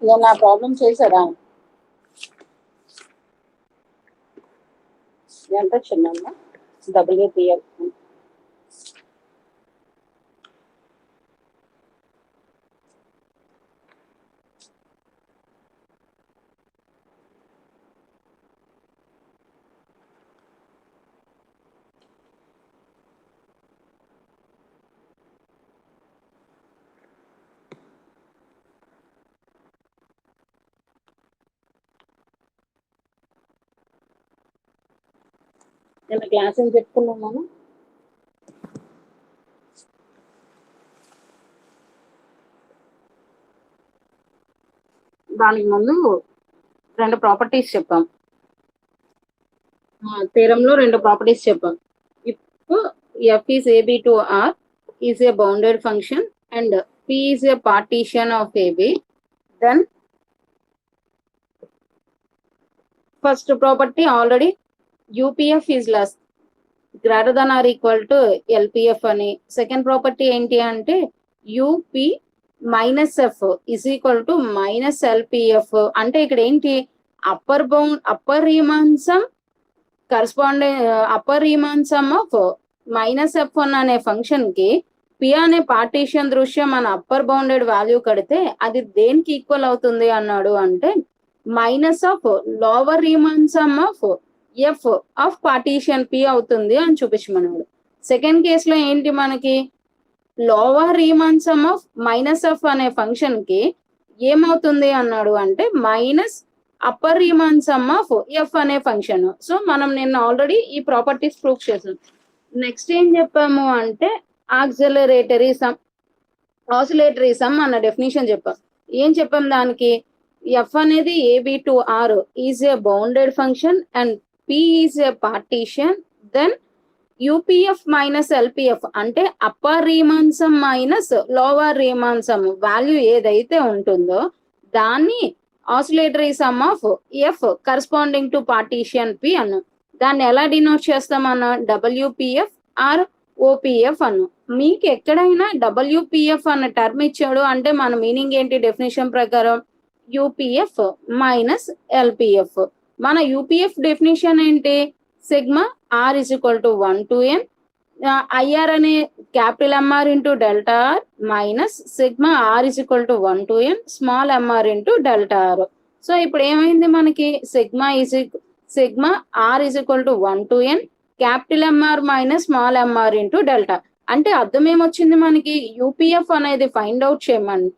నేను నా ప్రాబ్లం చేశారా ఎంత చిన్న WPF నిన్న క్లాస్ ఏం చెప్పుకున్నాం మనం దానికి ముందు రెండు ప్రాపర్టీస్ చెప్పాం థీరంలో రెండు ప్రాపర్టీస్ చెప్పాం ఇప్పుడు F is AB to R is a bounded function and P is a partition of AB then first property already UPF is less greater than or equal to LPF అని. Second property ఏంటి అంటే UP minus F is equal to minus LPF. అంటే ఇక్కడ ఏంటి upper Riemann sum corresponding upper Riemann sum of minus F one అనే function కి P అనే partition దృష్ట్యా మన అప్పర్ బౌండెడ్ వాల్యూ కడితే అది దేనికి ఈక్వల్ అవుతుంది అన్నాడు అంటే minus of lower Riemann sum of F of partition P అవుతుంది అని చూపించమన్నాడు. సెకండ్ కేసులో ఏంటి మనకి lower Riemann sum of minus F అనే ఫంక్షన్ కి ఏమవుతుంది అన్నాడు అంటే minus upper Riemann sum of F అనే ఫంక్షన్. సో మనం నిన్న ఆల్రెడీ ఈ ప్రాపర్టీస్ ప్రూఫ్ చేసాం. నెక్స్ట్ ఏం చెప్పాము అంటే ఆక్సిలరేటరీ సమ్ ఆసిలేటరీ సమ్ అన్న డెఫినేషన్ చెప్పాం. ఏం చెప్పాం దానికి ఎఫ్ అనేది AB to R is a bounded function and P is a partition then UPF minus LPF అంటే upper Riemann sum minus lower Riemann sum value ఏదైతే ఉంటుందో దాన్ని oscillatory sum of f corresponding to partition P అను. దాన్ని ఎలా denote చేస్తామన్న డబ్ల్యూపిఎఫ్ are ఓపిఎఫ్ అను. మీకు ఎక్కడైనా డబ్ల్యూపిఎఫ్ అన్న టర్మ్ ఇచ్చాడు అంటే మన మీనింగ్ ఏంటి డెఫినేషన్ ప్రకారం యూపీఎఫ్ మైనస్ ఎల్పిఎఫ్. మన యూపీఎఫ్ డెఫినేషన్ ఏంటి sigma r is equal to 1 to n IR అనే capital MR into delta r minus sigma r is equal to 1 to n small MR into delta r. So ఇప్పుడు ఏమైంది మనకి sigma r is equal to 1 to n capital MR minus small MR into delta. అంటే అర్థం ఏమొచ్చింది మనకి UPF అనేది find out చేయమని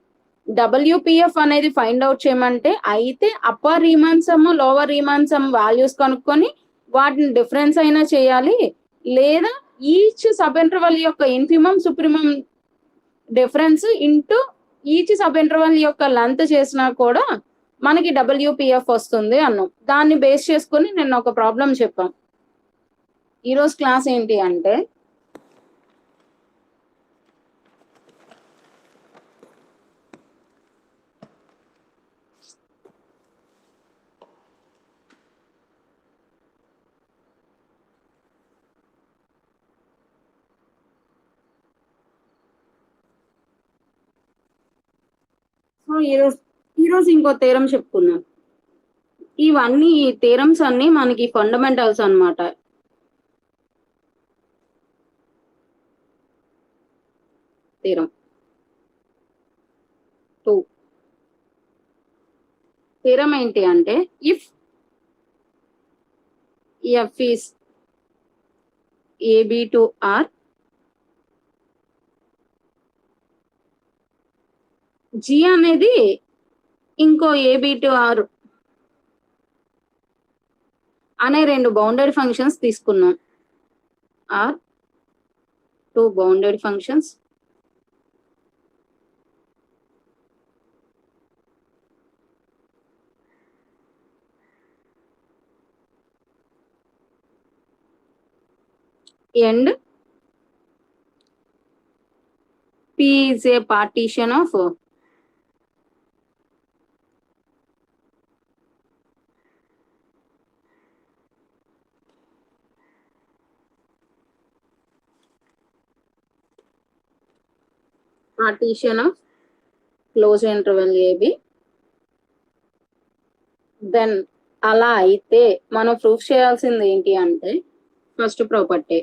డబ్ల్యూపిఎఫ్ అనేది ఫైండ్ అవుట్ చేయమంటే అయితే upper Riemann some lower Riemann some values కనుక్కొని వాటిని డిఫరెన్స్ అయినా చేయాలి లేదా ఈచ్ సబ్ ఇంటర్వల్ యొక్క infimum supremum difference into each sub interval యొక్క లెంత్ చేసినా కూడా మనకి డబ్ల్యూపిఎఫ్ వస్తుంది అన్నాం. దాన్ని బేస్ చేసుకుని నేను ఒక ప్రాబ్లం చెప్పాం. ఈరోజు క్లాస్ ఏంటి అంటే ఈరోజు ఇంకో థీరం చెప్పుకున్నాం. ఇవన్నీ థీరమ్స్ అన్ని మనకి ఫండమెంటల్స్ అన్నమాట. థీరం 2 థీరం ఏంటి అంటే if f is AB to R g అనేది ఇంకో ఏబి టు ఆర్ అనే రెండు బౌండెడ్ ఫంక్షన్స్ తీసుకున్నాం. Are two bounded functions and P is a partition of closed interval AB then అలా అయితే మనం ప్రూఫ్ చేయాల్సింది ఏంటి అంటే first property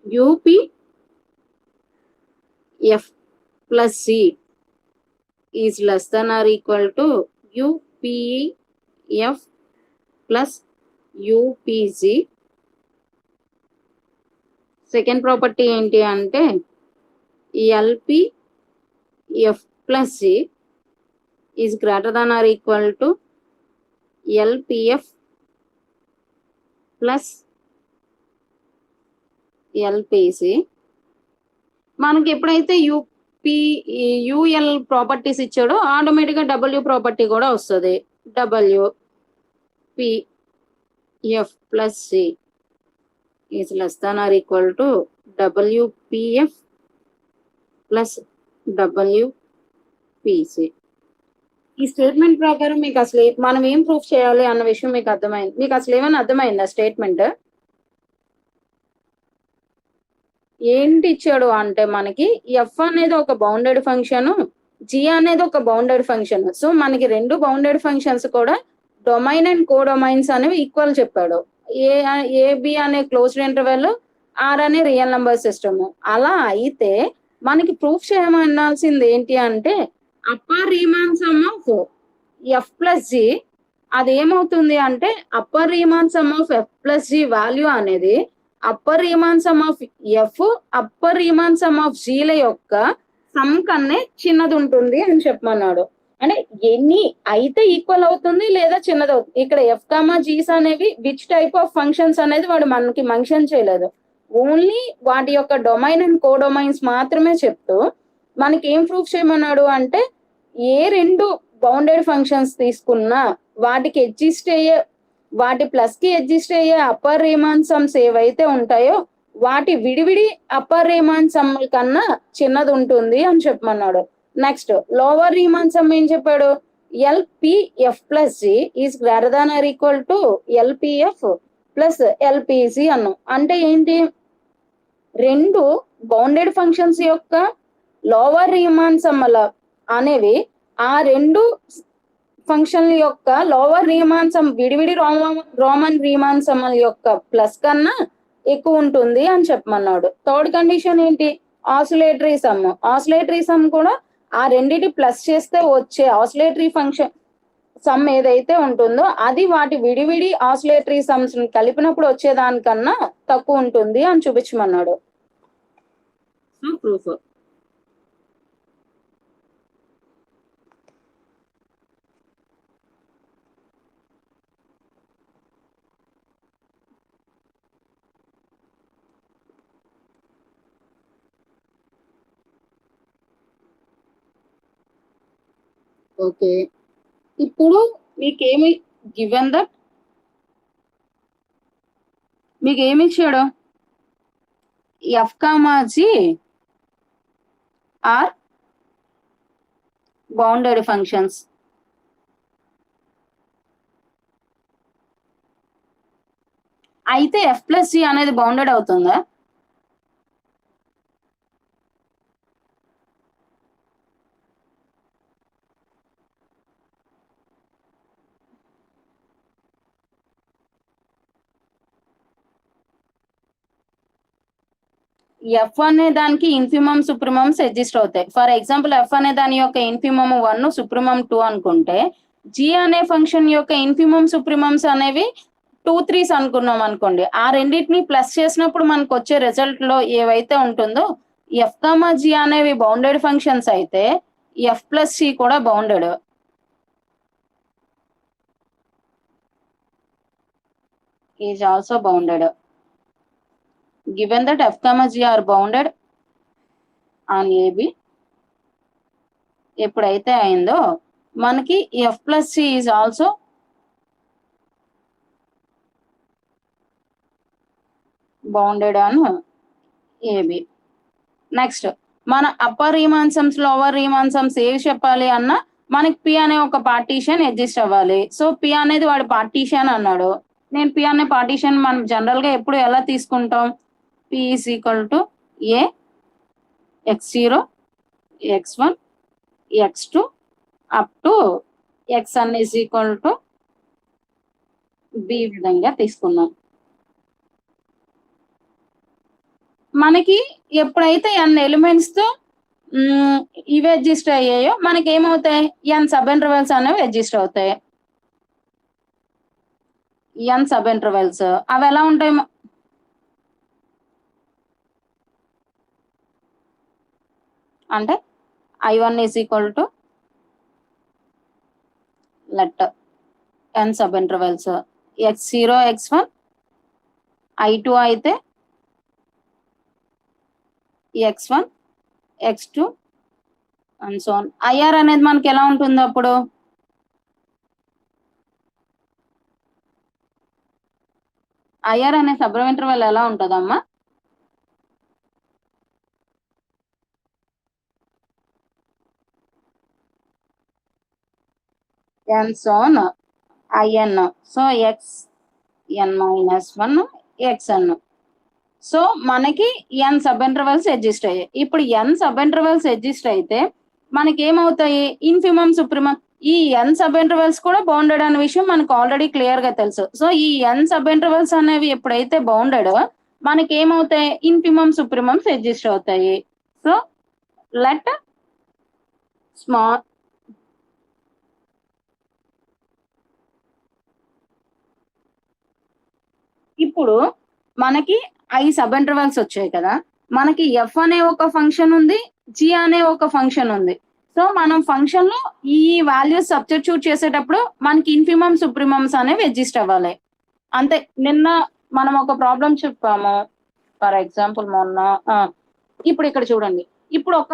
UP F plus C is less than or equal to UPF plus UPG. Second property ఏంటి అంటే LPF plus C is greater than or equal to LPF plus LPC. మనకి ఎప్పుడైతే యుఎల్ ప్రాపర్టీస్ ఇచ్చాడో ఆటోమేటిక్గా W property కూడా వస్తుంది. WPF plus C is less than or equal to WPF plus WPC. ఈ statement ప్రకారం మీకు అసలు మనం ఏం ప్రూఫ్ చేయాలి అన్న విషయం మీకు అర్థమైంది. మీకు అసలు ఏమైనా అర్థమైందా స్టేట్మెంట్? ఏంటి ఇచ్చాడు అంటే మనకి ఎఫ్ అనేది ఒక బౌండెడ్ ఫంక్షన్, జి అనేది ఒక బౌండెడ్ ఫంక్షన్. సో మనకి రెండు బౌండెడ్ ఫంక్షన్స్ కూడా డొమైన్ అండ్ కోడొమైన్స్ అనేవి ఈక్వల్ చెప్పాడు. ఏబి అనే క్లోజ్డ్ ఇంటర్వెల్, ఆర్ అనే రియల్ నెంబర్ సిస్టమ్. అలా అయితే మనకి ప్రూఫ్ చేయమనాల్సింది ఏంటి అంటే upper Riemann sum of F plus g. అది ఏమవుతుంది అంటే upper Riemann sum of F plus g value అనేది upper Riemann sum of f upper Riemann sum of జీల యొక్క సమ్ కన్నే చిన్నది ఉంటుంది అని చెప్పమన్నాడు. అంటే ఎన్ని అయితే ఈక్వల్ అవుతుంది లేదా చిన్నది అవుతుంది. ఇక్కడ ఎఫ్ కామా జీస్ అనేవి విచ్ టైప్ ఆఫ్ ఫంక్షన్స్ అనేది వాడు మనకి మెన్షన్ చేయలేదు. ఓన్లీ వాటి యొక్క డొమైన్ అండ్ కోడొమైన్స్ మాత్రమే చెప్తూ మనకి ఏం ప్రూఫ్ చేయమన్నాడు అంటే ఏ రెండు బౌండెడ్ ఫంక్షన్స్ తీసుకున్నా వాటికి ఎగ్జిస్ట్ అయ్యే వాటి ప్లస్ కి ఎగ్జిస్ట్ అయ్యే అప్పర్ రీమాన్ సమ్స్ ఏవైతే ఉంటాయో వాటి విడివిడి అప్పర్ రీమాన్ సమ్ కన్నా చిన్నది ఉంటుంది అని చెప్పమన్నాడు. నెక్స్ట్ లోవర్ రీమాన్ సమ్ ఏం చెప్పాడు? LPF plus G is greater than or equal to LPF plus LPC అన్నాం. అంటే ఏంటి? రెండు బౌండెడ్ ఫంక్షన్స్ యొక్క లోవర్ రీమాన్ సమ్మల అనేవి ఆ రెండు ఫంక్షన్ల యొక్క లోవర్ రీమాన్ సమ్ విడివిడి రోమన్ రీమాన్ సమ్మల యొక్క ప్లస్ కన్నా ఎక్కువ ఉంటుంది అని చెప్పమన్నాడు. థర్డ్ కండిషన్ ఏంటి? Oscillatory sum. ఆసిలేటరీ సమ్ కూడా ఆ రెండిటి ప్లస్ చేస్తే వచ్చే ఆసిలేటరీ ఫంక్షన్ సమ్ ఏదైతే ఉంటుందో అది వాటి విడివిడి ఆసిలేటరీ సమ్స్ కలిపినప్పుడు వచ్చేదానికన్నా తక్కువ ఉంటుంది అని చూపించమన్నాడు. So proof. ఓకే, ఇప్పుడు మీకేమి గివెన్ దట్ మీకు ఏమి ఇచ్చాడు? F comma G R bounded functions. అయితే ఎఫ్ ప్లస్ జి అనేది బౌండెడ్ అవుతుందా? ఎఫ్ అనే దానికి ఇన్ఫిమమ్ సుప్రిమమ్స్ ఎగ్జిస్ట్ అవుతాయి. ఫర్ ఎగ్జాంపుల్ ఎఫ్ అనే దాని యొక్క ఇన్ఫిమమ్ 1 సుప్రిమమ్ 2 అనుకుంటే జి అనే ఫంక్షన్ యొక్క ఇన్ఫిమమ్ సుప్రిమమ్స్ అనేవి 2, 3s అనుకున్నాం అనుకోండి. ఆ రెండింటిని ప్లస్ చేసినప్పుడు మనకు వచ్చే రిజల్ట్ లో ఏవైతే ఉంటుందో ఎఫ్ కామా జి అనేవి బౌండెడ్ ఫంక్షన్స్ అయితే ఎఫ్ ప్లస్ సి కూడా bounded. Is also bounded. Given that f comma g are bounded on AB, ఎప్పుడైతే అయిందో మనకి F plus C is also bounded on AB. Next మన upper Riemann sums lower Riemann sums ఏవి చెప్పాలి అన్నా మనకి P అనే ఒక పార్టీషన్ ఎగ్జిస్ట్ అవ్వాలి. సో పి అనేది వాడు పార్టీషన్ అన్నాడు. నేను పి అనే పార్టీషన్ మనం జనరల్ గా ఎప్పుడు ఎలా తీసుకుంటాం? P is equal to A, x0, x1, x2 up to xn is equal to B విధంగా తీసుకున్నాం. మనకి ఎప్పుడైతే n ఎలిమెంట్స్ తో ఇవి అడ్జస్ట్ అయ్యాయో మనకి ఏమవుతాయి, n సబ్ ఇంటర్వెల్స్ అనేవి అడ్జస్ట్ అవుతాయి. n సబ్ ఇంటర్వెల్స్ అవి ఎలా ఉంటాయి, అంటే I1 is equal to let n sub intervals x0 x1, I2 అయితే x1 x2 and so on. IR అనేది మనకి ఎలా ఉంటుంది అప్పుడు, IR అనే సబ్ ఇంటర్వెల్ ఎలా ఉంటుందమ్మా, n so on in, so xn minus 1 xn. So మనకి n సబ్ ఇంటర్వెల్స్ అడ్జస్ట్ అయ్యాయి. ఇప్పుడు n సబ్ ఇంటర్వెల్స్ అడ్జస్ట్ అయితే మనకి ఏమవుతాయి, ఇన్ఫిమమ్ సుప్రిమం. ఈ n సబ్ ఇంటర్వెల్స్ కూడా బౌండెడ్ అనే విషయం మనకు ఆల్రెడీ క్లియర్ గా తెలుసు. సో ఈ n సబ్ ఇంటర్వెల్స్ అనేవి ఎప్పుడైతే బౌండెడ్ మనకి ఏమవుతాయి, ఇన్ఫిమమ్ సుప్రిమమ్స్ అడ్జస్ట్ అవుతాయి. సో లెట్ స్మాల్ ఇప్పుడు మనకి ఐ సబ్ ఇంటర్వెల్స్ వచ్చాయి కదా, మనకి ఎఫ్ అనే ఒక ఫంక్షన్ ఉంది, జి అనే ఒక ఫంక్షన్ ఉంది. సో మనం ఫంక్షన్ లో ఈ వాల్యూస్ సబ్స్టిట్యూట్ చేసేటప్పుడు మనకి ఇన్ఫిమమ్ సుప్రిమమ్స్ అనేవి అడ్జస్ట్ అవ్వాలి. అంతే. నిన్న మనం ఒక ప్రాబ్లం చెప్పాము, ఫర్ ఎగ్జాంపుల్ మొన్న ఇప్పుడు ఇక్కడ చూడండి, ఇప్పుడు ఒక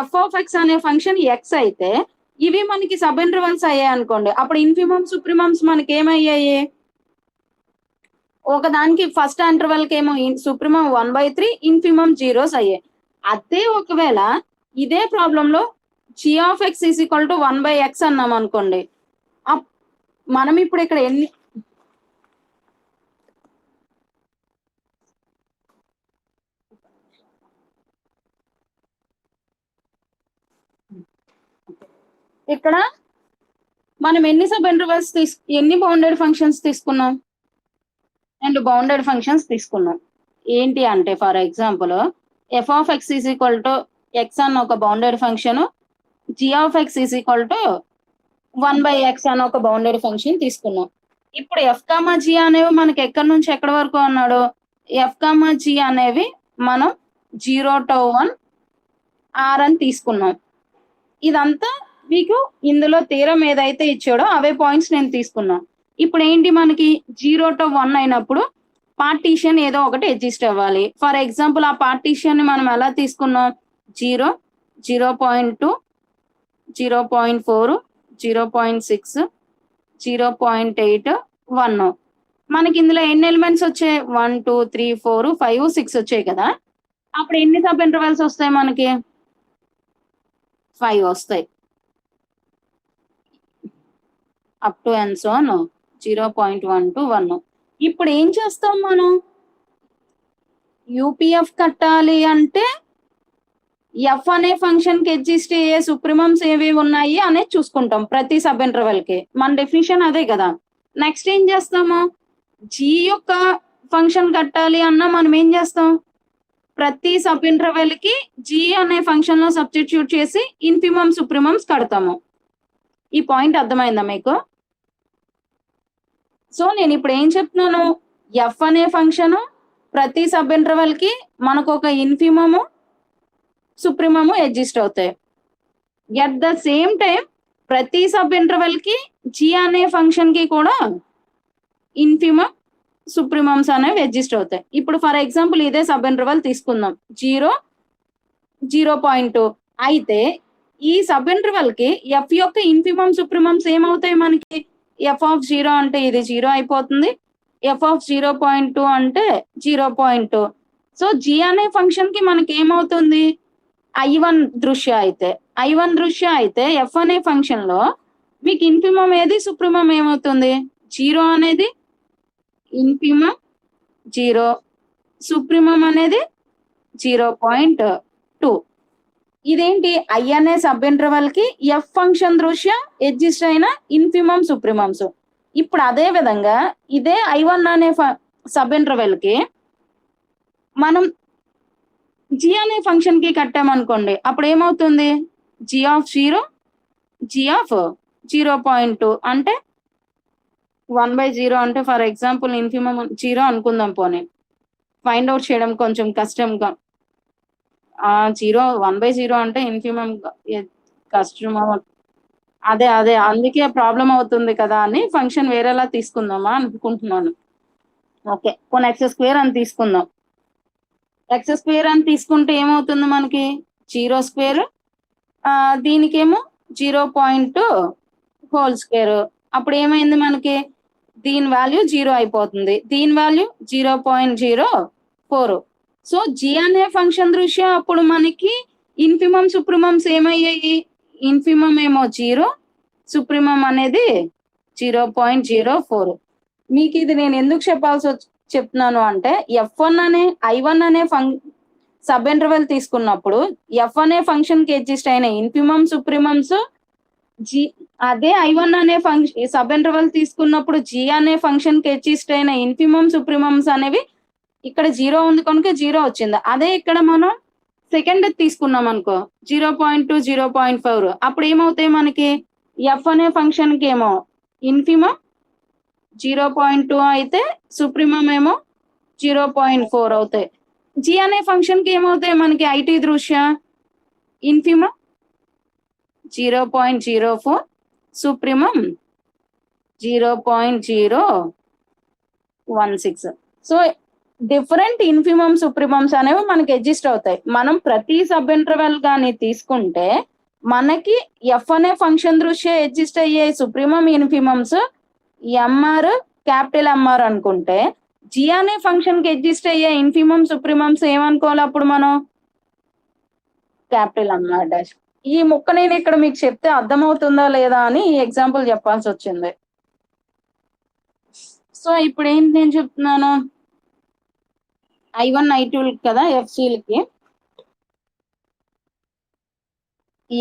ఎఫ్ ఆఫ్ ఎక్స్ అనే ఫంక్షన్ ఎక్స్ అయితే ఇవి మనకి సబ్ ఇంటర్వెల్స్ అయ్యాయి అనుకోండి, అప్పుడు ఇన్ఫిమమ్ సుప్రిమమ్స్ మనకి ఏమయ్యాయి, ఒక దానికి ఫస్ట్ ఇంటర్వెల్ కి ఏమో సుప్రిమం 1/3, ఇన్ఫిమమ్ జీరోస్ అయ్యాయి. అదే ఒకవేళ ఇదే ప్రాబ్లం లో g of x is equal to 1/x అన్నాం అనుకోండి, మనం ఇప్పుడు ఇక్కడ ఎన్ని ఇక్కడ మనం ఎన్ని సబ్ ఇంటర్వెల్స్ ఎన్ని బౌండెడ్ ఫంక్షన్స్ తీసుకున్నాం, అండ్ బౌండెడ్ ఫంక్షన్స్ తీసుకున్నాం. ఏంటి అంటే for example F of X is equal to X అన్న ఒక bounded function, G of X is equal to 1/x అన్న ఒక బౌండెడ్ ఫంక్షన్ తీసుకున్నాం. ఇప్పుడు ఎఫ్ కామా జి అనేవి మనకి ఎక్కడి నుంచి ఎక్కడి వరకు అన్నాడు, ఎఫ్ కామా జి అనేవి మనం 0 to 1 R అని తీసుకున్నాం. ఇదంతా మీకు ఇందులో తీరం ఏదైతే ఇచ్చాడో అవే పాయింట్స్ నేను తీసుకున్నాను. ఇప్పుడు ఏంటి, మనకి 0 to 1 అయినప్పుడు పార్టీషన్ ఏదో ఒకటి అడ్జస్ట్ అవ్వాలి. ఫర్ ఎగ్జాంపుల్ ఆ పార్టీషన్ ని మనం ఎలా తీసుకున్నాం, 0, 0.2, 0.4, 0.6, 0.8, 1. మనకి ఇందులో ఎన్ని ఎలిమెంట్స్ వచ్చాయి, 1 2 3 4 5 6 వచ్చాయి కదా. అప్పుడు ఎన్ని సబ్ ఇంటర్వెల్స్ వస్తాయి, మనకి 5 వస్తాయి. Up to and so 0.1 to 1. ఇప్పుడు ఏం చేస్తాం, మనం యూపీఎఫ్ కట్టాలి అంటే ఎఫ్ అనే ఫంక్షన్ కి అడ్జస్ట్ అయ్యే సుప్రిమమ్స్ ఏవి ఉన్నాయి అనేది చూసుకుంటాం ప్రతి సబ్ ఇంటర్వెల్ కి. మన డెఫినిషన్ అదే కదా. నెక్స్ట్ ఏం చేస్తాము, జి యొక్క ఫంక్షన్ కట్టాలి అన్నా మనం ఏం చేస్తాం, ప్రతి సబ్ ఇంటర్వెల్ కి జి అనే ఫంక్షన్ లో సబ్స్టిట్యూట్ చేసి ఇన్ఫిమమ్ సుప్రిమమ్స్ కడతాము. ఈ పాయింట్ అర్థమైందా మీకు? సో నేను ఇప్పుడు ఏం చెప్తున్నాను, ఎఫ్ అనే ఫంక్షన్ ప్రతి సబ్ ఇంటర్వెల్ కి మనకు ఒక ఇన్ఫిమము సుప్రిమము అడ్జస్ట్ అవుతాయి. ఎట్ ద సేమ్ టైం ప్రతి సబ్ ఇంటర్వెల్ కి జి అనే ఫంక్షన్ కి కూడా ఇన్ఫిమమ్ సుప్రిమమ్స్ అనేవి అడ్జస్ట్ అవుతాయి. ఇప్పుడు ఫర్ ఎగ్జాంపుల్ ఇదే సబ్ ఇంటర్వెల్ తీసుకుందాం, 0, 0.2 అయితే ఈ సబ్ ఇంటర్వెల్ కి ఎఫ్ యొక్క ఇన్ఫిమమ్ సుప్రిమమ్స్ ఏమవుతాయి, మనకి ఎఫ్ ఆఫ్ 0 అంటే ఇది 0 అయిపోతుంది, ఎఫ్ ఆఫ్ 0.2 అంటే 0.2. సో జి అనే ఫంక్షన్ కి మనకి ఏమవుతుంది, I1 దృశ్య అయితే ఎఫ్ అనే ఫంక్షన్ లో మీకు ఇన్ఫిమమ్ ఏది, సుప్రిమమ్ ఏమవుతుంది, 0 అనేది ఇన్ఫిమమ్ 0, సుప్రిమమ్ అనేది 0.2. ఇదేంటి, ఐ అనే సబ్ ఇంటర్వెల్ కి ఎఫ్ ఫంక్షన్ దృశ్య అడ్జస్ట్ అయిన ఇన్ఫిమమ్ సుప్రిమమ్స్. ఇప్పుడు అదే విధంగా ఇదే I1 అనే సబ్ ఇంటర్వెల్ కి మనం జీ అనే ఫంక్షన్ కి కట్టామనుకోండి, అప్పుడు ఏమవుతుంది? జీ ఆఫ్ 0, జీ ఆఫ్ 0.2 అంటే 1/0 అంటే ఫర్ ఎగ్జాంపుల్ ఇన్ఫిమమ్ 0 అనుకుందాం పోనీ. ఫైండ్ అవుట్ చేయడం కొంచెం కష్టంగా. 1/0 అంటే ఇన్ఫిమమ్ కష్టం. అదే అందుకే ప్రాబ్లం అవుతుంది కదా అని ఫంక్షన్ వేరేలా తీసుకుందామా అనుకుంటున్నాను. ఓకే, పోనీ x² అని తీసుకుందాం. x² అని తీసుకుంటే ఏమవుతుంది మనకి? 0² దీనికేమో 0.2 అప్పుడు ఏమైంది మనకి? దీని వాల్యూ 0 అయిపోతుంది, దీని వాల్యూ 0.04. సో జీ అనే ఫంక్షన్ దృష్ట్యా అప్పుడు మనకి ఇన్ఫిమమ్ సుప్రిమమ్స్ ఏమయ్యాయి? ఇన్ఫిమమ్ ఏమో 0, సుప్రిమమ్ అనేది 0.04. మీకు ఇది నేను ఎందుకు చెప్తున్నాను అంటే F1 అనే I1 అనే సబ్ ఇంటర్వెల్ తీసుకున్నప్పుడు F అనే ఫంక్షన్ కి ఎగ్జిస్ట్ అయిన ఇన్ఫిమమ్ సుప్రిమమ్స్ అదే I1 అనే ఫంక్షన్ సబ్ ఇంటర్వెల్ తీసుకున్నప్పుడు G అనే ఫంక్షన్ కి ఎగ్జిస్ట్ అయిన ఇన్ఫిమమ్ సుప్రిమమ్స్ అనేవి ఇక్కడ 0 ఉంది కనుక 0 వచ్చింది. అదే ఇక్కడ మనం సెకండ్ తీసుకున్నాం అనుకో 0.2, 0.4 అప్పుడు ఏమవుతాయి మనకి? F అనే ఫంక్షన్ కి ఏమో ఇన్ఫిమమ్ 0.2 అయితే సుప్రిమమ్ ఏమో 0.4 అవుతాయి. జీ అనే ఫంక్షన్ కి ఏమవుతాయి మనకి? ఐటీ దృష్ట్యా ఇన్ఫిమమ్ 0.04, సుప్రిమమ్ 0.016. సో డిఫరెంట్ ఇన్ఫిమమ్ సుప్రిమమ్స్ అనేవి మనకి ఎగ్జిస్ట్ అవుతాయి. మనం ప్రతి సబ్ ఇంటర్వెల్ గాని తీసుకుంటే మనకి ఎఫ్ అనే ఫంక్షన్ దృష్ట్యా ఎగ్జిస్ట్ అయ్యే supremum infimums MR, capital MR అనుకుంటే జీ అనే ఫంక్షన్ కి ఎగ్జిస్ట్ అయ్యే ఇన్ఫిమమ్ సుప్రిమమ్స్ ఏమనుకోవాలి అప్పుడు మనం? Capital MR dash. ఈ ముక్క నేను ఇక్కడ మీకు చెప్తే అర్థమవుతుందా లేదా అని ఈ ఎగ్జాంపుల్ చెప్పాల్సి వచ్చింది. సో ఇప్పుడు ఏంటి నేను చెప్తున్నాను? I1, I2 కదా ఎఫ్సీలకి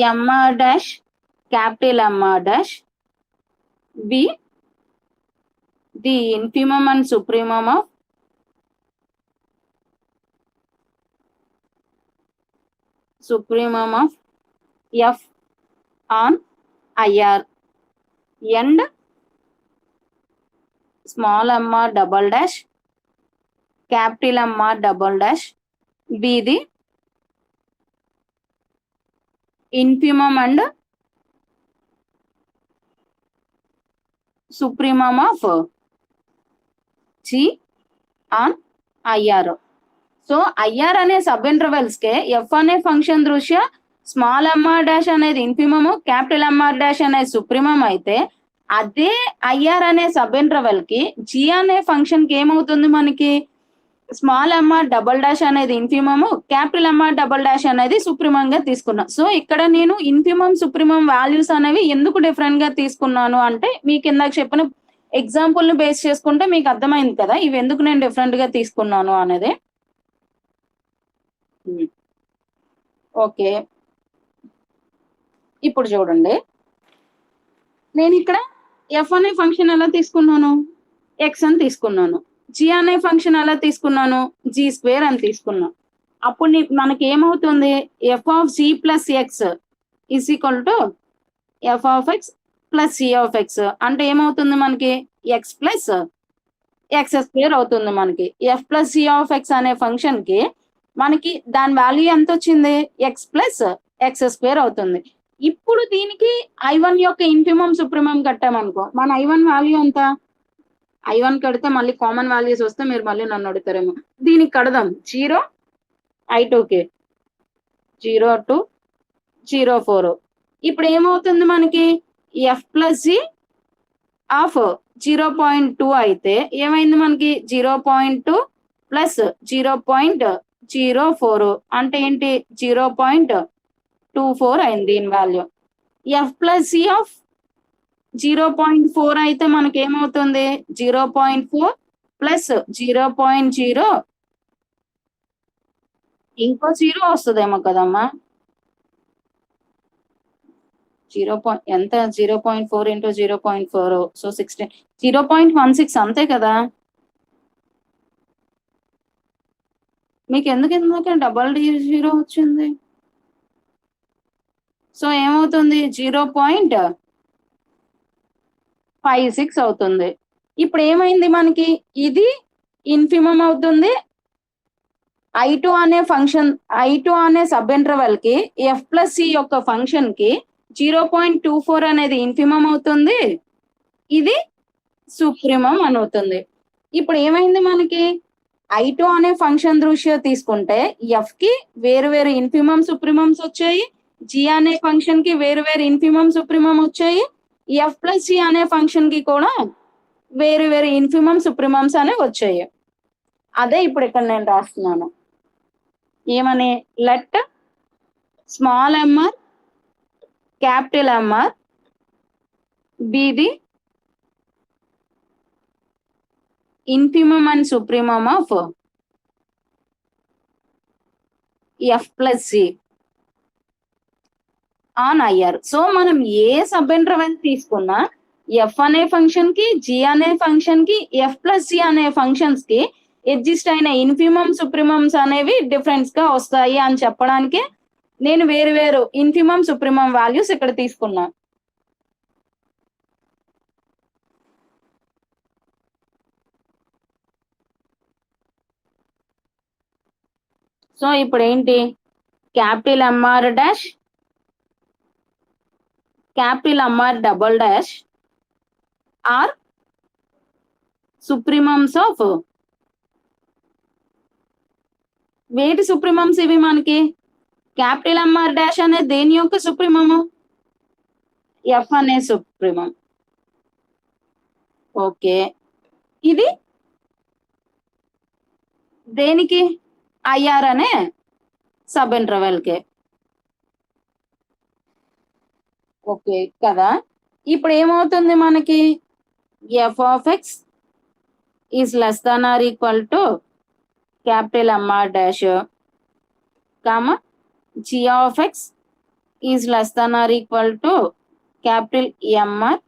MR dash, capital MR dash be the infimum and supremum of f on IR and small MR double dash, capital MR double dash be the infimum and supremum of G on IR. So IR అనే sub intervals కే F అనే function దృష్ట్యా small MR dash అనేది infimum, capital MR dash అనేది supremum అయితే అదే IR అనే sub interval కి జీ అనే ఫంక్షన్ కి ఏమవుతుంది మనకి? స్మాల్ ఎంఆర్ డబల్ డాష్ అనేది infimum, capital MR double dash అనేది సుప్రీమమ్ గా తీసుకున్నా. సో ఇక్కడ నేను ఇన్ఫిమమ్ సుప్రీమమ్ వాల్యూస్ అనేవి ఎందుకు డిఫరెంట్ గా తీసుకున్నాను అంటే మీకు ఇందాక చెప్పిన ఎగ్జాంపుల్ ని బేస్ చేసుకుంటే మీకు అర్థమైంది కదా ఇవి ఎందుకు నేను డిఫరెంట్ గా తీసుకున్నాను అనేది. ఓకే, ఇప్పుడు చూడండి, నేను ఇక్కడ ఎఫ్ అనే ఫంక్షన్ ఎలా తీసుకున్నాను? ఎక్స్ అని తీసుకున్నాను. జీ అనే ఫంక్షన్ ఎలా తీసుకున్నాను? G² అని తీసుకున్నాను. అప్పుడు మనకి ఏమవుతుంది? F of G plus X is equal to F of X plus C of X అంటే ఏమవుతుంది మనకి? ఎక్స్ ప్లస్ x² అవుతుంది మనకి. F plus C of X అనే ఫంక్షన్ కి మనకి దాని వాల్యూ ఎంత వచ్చింది? ఎక్స్ ప్లస్ x² అవుతుంది. ఇప్పుడు దీనికి I1 యొక్క ఇన్ఫిమమ్ సుప్రీమమ్ కట్టామనుకో మన I1 వాల్యూ ఎంత? I1 కడితే మళ్ళీ కామన్ వాల్యూస్ వస్తే మీరు మళ్ళీ నన్ను అడుగుతారేమో. దీనికి కడదాం 0 I2కి 0.204. ఇప్పుడు ఏమవుతుంది మనకి? ఎఫ్ ప్లస్ జీ ఆఫ్ 0.2 అయితే ఏమైంది మనకి? 0.2 ప్లస్ 0.04 అంటే ఏంటి? 0.24 అయింది దీని value. F plus C of 0.4 అయితే మనకి ఏమవుతుంది? 0.4 ప్లస్ 0.0 ఇంకో 0 వస్తుందేమో కదమ్మా. ఎంత 0.4 ఇంటూ 0.4 సో 16 0.16 అంతే కదా. మీకు ఎందుకు డబల్ జీరో వచ్చింది? సో ఏమవుతుంది 0.56 అవుతుంది. ఇప్పుడు ఏమైంది మనకి ఇది ఇన్ఫిమం అవుతుంది. I2 అనే సబ్ ఇంటర్వెల్ కి F+C యొక్క ఫంక్షన్ కి 0.24 అనేది ఇన్ఫిమం అవుతుంది, ఇది సుప్రీమం అని అవుతుంది. ఇప్పుడు ఏమైంది మనకి I2 అనే ఫంక్షన్ దృష్ట్యా తీసుకుంటే F కి వేరు ఇన్ఫిమం సుప్రీమమ్స్ వచ్చాయి, G అనే ఫంక్షన్ కి వేరు ఇన్ఫిమం సుప్రీమం వచ్చాయి, F+C అనే ఫంక్షన్ కి కూడా వేరు ఇన్ఫిమం సుప్రీమమ్స్ అనేవి వచ్చాయి. అదే ఇప్పుడు ఇక్కడ నేను రాస్తున్నాను. ఏమని let small MR capital MR be the infimum and supremum of F+C on IR. So మనం ఏ సబ్ ఇంటర్వెల్ తీసుకున్నా F అనే ఫంక్షన్ కి, G అనే ఫంక్షన్ కి, F+C అనే ఫంక్షన్స్ కి ఎగ్జిస్ట్ అయిన ఇన్ఫిమం సుప్రీమమ్స్ అనేవి డిఫరెన్స్ గా వస్తాయి అని చెప్పడానికి నేను వేరు ఇన్ఫిమం సుప్రీమం వాల్యూస్ ఇక్కడ తీసుకున్నా. సో ఇప్పుడు ఏంటి capital MR dash, capital MR double dash are supremums of వేటి సుప్రీమమ్స్ ఇవి మనకి క్యాపిటల్ ఎంఆర్ డాష్ అనేది దేని యొక్క సుప్రీమము? F అనే సుప్రీమం. ఓకే, ఇది దేనికి IR అనే సబ్ ఇంటర్వెల్ కి. ఓకే కదా. ఇప్పుడు ఏమవుతుంది మనకి f(x) is less than or equal to capital MR dash comma g(x) is less than or equal to capital MR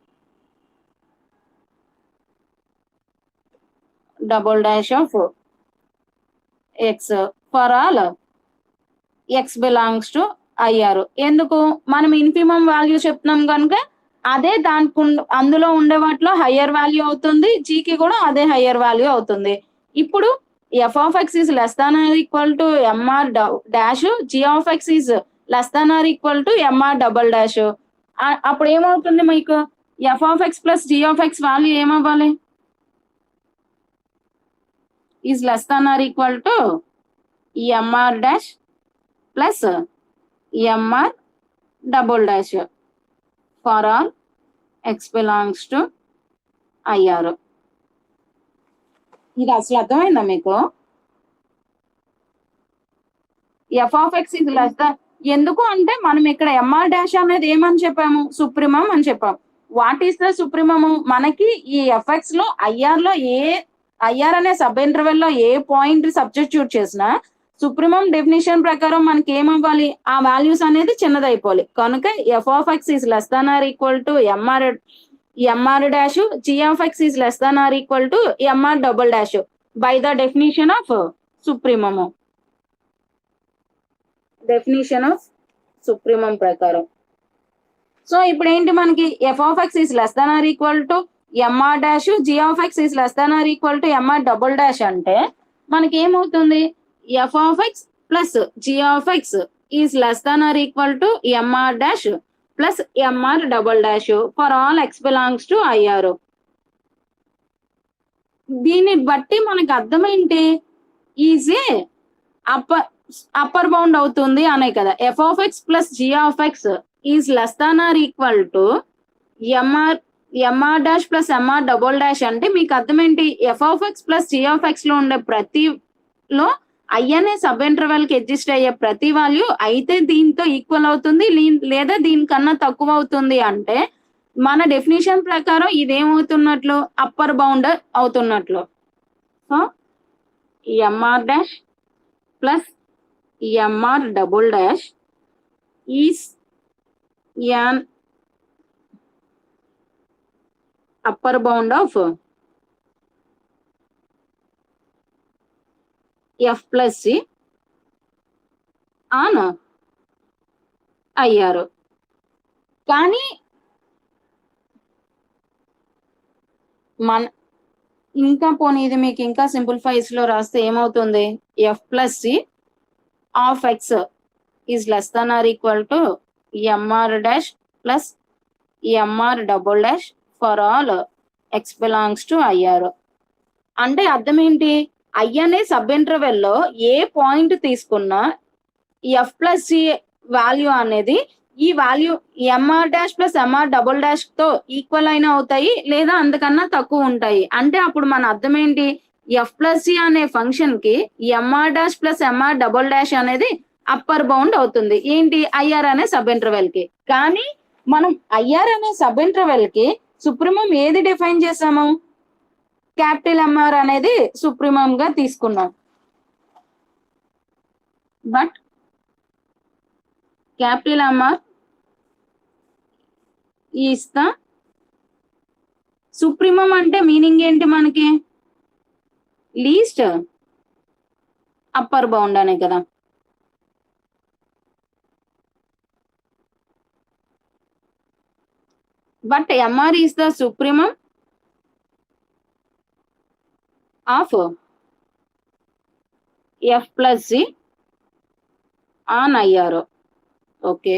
double dash of x for all x belongs to IR. ఎందుకు మనం infimum value చెప్తున్నాం కనుక అదే దానికి అందులో ఉండే వాటిలో higher value అవుతుంది, G కి కూడా అదే హయ్యర్ వాల్యూ అవుతుంది. ఇప్పుడు f(x) is less than or equal to MR dash, g(x) is less than or equal to MR double dash. అప్పుడు ఏమవుతుంది మీకు f(x) ప్లస్ g(x) వాల్యూ ఏమవ్వాలి? Is less than or equal to MR dash plus MR double dash for all x belongs to IR. ఇది అసలు అర్థమైందా మీకు? f(x) ఇది less than, ఎందుకు అంటే మనం ఇక్కడ ఎంఆర్ డాష్ అనేది ఏమని చెప్పాము? సుప్రీమం అని చెప్పాము. What is the supremum? మనకి ఈ FX లో IR అనే సబ్ ఇంటర్వెల్ లో ఏ పాయింట్ సబ్స్టిట్యూట్ చేసినా సుప్రీమం డెఫినిషన్ ప్రకారం మనకి ఏమవ్వాలి? ఆ వాల్యూస్ అనేది చిన్నదైపోవాలి. కనుక f(x) is less than or equal to MR dash, g(x) is less than or equal to MR double dash by the definition of supremum. Definition of supremum ప్రకారం. So ఇప్పుడు ఏంటి మనకి f(x) is less than or equal to MR dash, g(x) is less than or equal to MR double dash అంటే మనకి ఏమవుతుంది? f(x) plus g(x) is less than or equal to MR dash plus MR double dash for all x belongs to IR. దీన్ని బట్టి మనకు అర్థం ఏంటి? Easy upper bound అవుతుంది అనే కదా. f(x) plus g(x) is less than or equal to MR dash plus MR double dash అంటే మీకు అర్థం ఏంటి? f(x) ప్లస్ g(x) లో ఉండే ప్రతిలో I అనే సబ్ ఇంటర్వెల్ కి ఎగ్జిస్ట్ అయ్యే ప్రతి వాల్యూ అయితే దీంతో ఈక్వల్ అవుతుంది లేదా దీనికన్నా తక్కువ అవుతుంది అంటే మన డెఫినేషన్ ప్రకారం ఇదేమవుతున్నట్లు? అప్పర్ బౌండ్ అవుతున్నట్లు. So MR dash plus MR double dash is an upper bound of F plus C on అయ్యారు. కానీ మన ఇంకా పోనీ ఇది మీకు ఇంకా సింప్లిఫైస్ లో రాస్తే ఏమవుతుంది, F plus C of X is less than or equal to MR dash plus MR double dash for all X belongs to IR. అంటే అర్థం ఏంటి, ఐ అనే సబ్ ఇంటర్వెల్ లో ఏ పాయింట్ తీసుకున్నా ఎఫ్ ప్లస్ సి వాల్యూ అనేది ఈ వాల్యూ MR dash plus MR double dash తో ఈక్వల్ అయినా అవుతాయి లేదా అంతకన్నా తక్కువ ఉంటాయి. అంటే అప్పుడు మన అర్థం ఏంటి, ఎఫ్ ప్లస్ సి అనే ఫంక్షన్ కి MR dash plus MR double dash అనేది అప్పర్ బౌండ్ అవుతుంది ఏంటి, ఐఆర్ అనే సబ్ ఇంటర్వెల్ కి. కానీ మనం ఐఆర్ అనే సబ్ ఇంటర్వెల్ కి సుప్రీమం ఏది డిఫైన్ చేసాము, క్యాపిటల్ ఎంఆర్ అనేది సుప్రీమం గా తీసుకున్నాం. But capital MR is the supremum అంటే మీనింగ్ ఏంటి మనకి, లీస్ట్ అప్పర్ బౌండ్ అనే కదా. But MR is the supremum of F plus C on IR. Okay,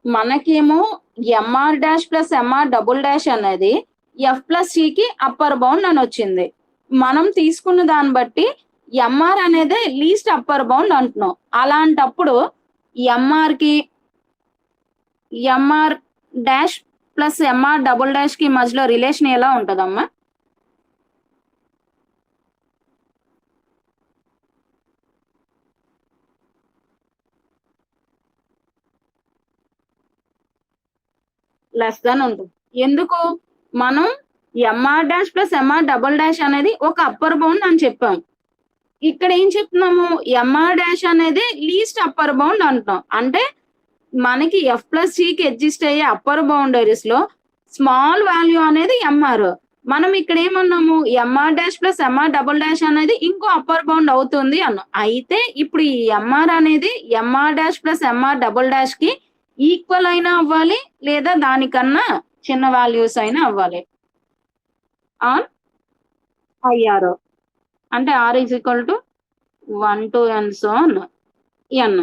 మనకేమో MR dash plus MR double dash అనేది ఎఫ్ ప్లస్ సికి అప్పర్ బౌండ్ అని వచ్చింది. మనం తీసుకున్న దాన్ని బట్టి ఎంఆర్ అనేది లీస్ట్ అప్పర్ బౌండ్ అంటున్నాం. అలాంటప్పుడు ఎంఆర్ కి MR dash plus MR double dash కి మధ్యలో రిలేషన్ ఎలా ఉంటదమ్మా, లెస్ దాన్ ఉంటుంది. ఎందుకు, మనం MR dash plus MR double dash అనేది ఒక అప్పర్ బౌండ్ అని చెప్పాం. ఇక్కడ ఏం చెప్తున్నాము, ఎంఆర్ డాష్ అనేది లీస్ట్ అప్పర్ బౌండ్ అంటున్నాం. అంటే మనకి ఎఫ్ ప్లస్ సికి ఎగ్జిస్ట్ అయ్యే అప్పర్ బౌండరీస్ లో స్మాల్ వాల్యూ అనేది ఎంఆర్. మనం ఇక్కడ ఏమన్నాము, MR dash plus MR double dash అనేది ఇంకో అప్పర్ బౌండ్ అవుతుంది అన్నాం. అయితే ఇప్పుడు ఈ ఎంఆర్ అనేది MR dash plus MR double dash కి ఈక్వల్ అయినా అవ్వాలి లేదా దానికన్నా చిన్న వాల్యూస్ అయినా అవ్వాలి ఆన్ ఐఆర్. అంటే R is equal to 1 to n so on n.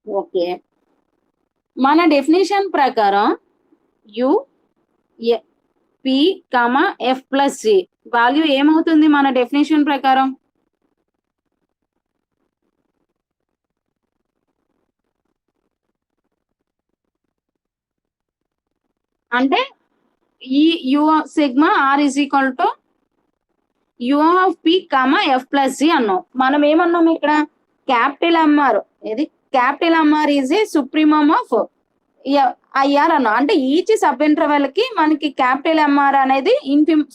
Okay, మన డెఫినేషన్ ప్రకారం U P comma F plus C value ఏమవుతుంది మన డెఫినేషన్ ప్రకారం, అంటే ఈ U sigma R is equal to U of P comma F plus C అన్నాం. మనం ఏమన్నాం ఇక్కడ, క్యాపిటల్ ఎంఆర్ ఇది capital MR is a supremum of IR అన్నాం. అంటే ఈచ్ సబ్ ఇంటర్వెల్ కి మనకి క్యాపిటల్ ఎంఆర్ అనేది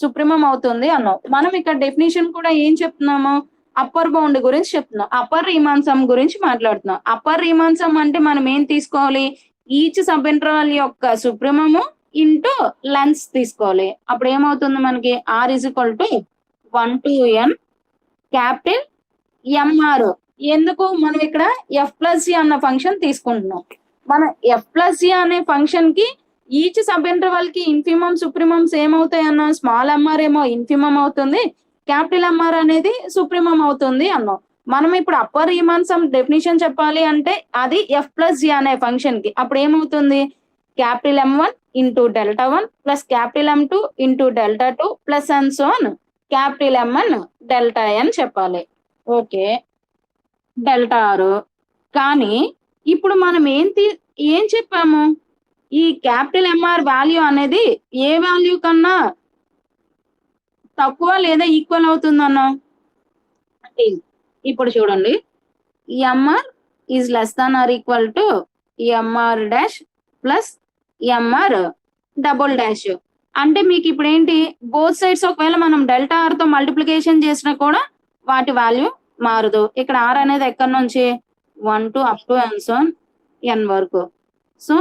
సుప్రీమం అవుతుంది అన్నాం. మనం ఇక్కడ డెఫినేషన్ కూడా ఏం చెప్తున్నాము, అప్పర్ బౌండ్ గురించి చెప్తున్నాం, అప్పర్ రీమాన్ సమ్ గురించి మాట్లాడుతున్నాం. అప్పర్ రీమాన్ సమ్ అంటే మనం ఏం తీసుకోవాలి, ఈచ్ సబ్ ఇంటర్వెల్ యొక్క సుప్రీమము ఇంటూ లెన్స్ తీసుకోవాలి. అప్పుడు ఏమవుతుంది మనకి, R is equal to 1 to n capital MR. ఎందుకు, మనం ఇక్కడ ఎఫ్ ప్లస్ సి అన్న ఫంక్షన్ తీసుకుంటున్నాం. మన ఎఫ్ ప్లస్ సి అనే ఫంక్షన్ కి ఈచ్ సబ్ ఇంటర్వెల్ కి ఇన్ఫిమమ్ సుప్రీమమ్స్ ఏమవుతాయి అన్న, స్మాల్ ఎంఆర్ ఏమో ఇన్ఫిమమ్ అవుతుంది, క్యాపిటల్ ఎంఆర్ అనేది సుప్రీమం అవుతుంది అన్నాం. మనం ఇప్పుడు అప్పర్ రీమాన్ సమ్ డెఫినేషన్ చెప్పాలి అంటే అది ఎఫ్ ప్లస్ జి అనే ఫంక్షన్ కి. అప్పుడు ఏమవుతుంది, capital M1 into delta 1 plus capital M2 into delta 2 plus and so on capital M1 delta N చెప్పాలి. Okay, delta R. కానీ ఇప్పుడు మనం ఏం చెప్పాము, ఈ క్యాపిటల్ ఎంఆర్ వాల్యూ అనేది ఏ వాల్యూ కన్నా తక్కువ లేదా ఈక్వల్ అవుతుందన్నా. ఇప్పుడు చూడండి, MR is less than or equal to MR dash plus MR double dash. అంటే మీకు ఇప్పుడు ఏంటి, బోత్ సైడ్స్ ఒకవేళ మనం డెల్టా ఆర్ తో మల్టిప్లికేషన్ చేసినా కూడా వాటి వాల్యూ మారదు. ఇక్కడ ఆర్ అనేది ఎక్కడి నుంచి 1 to up to and so on n వరకు. So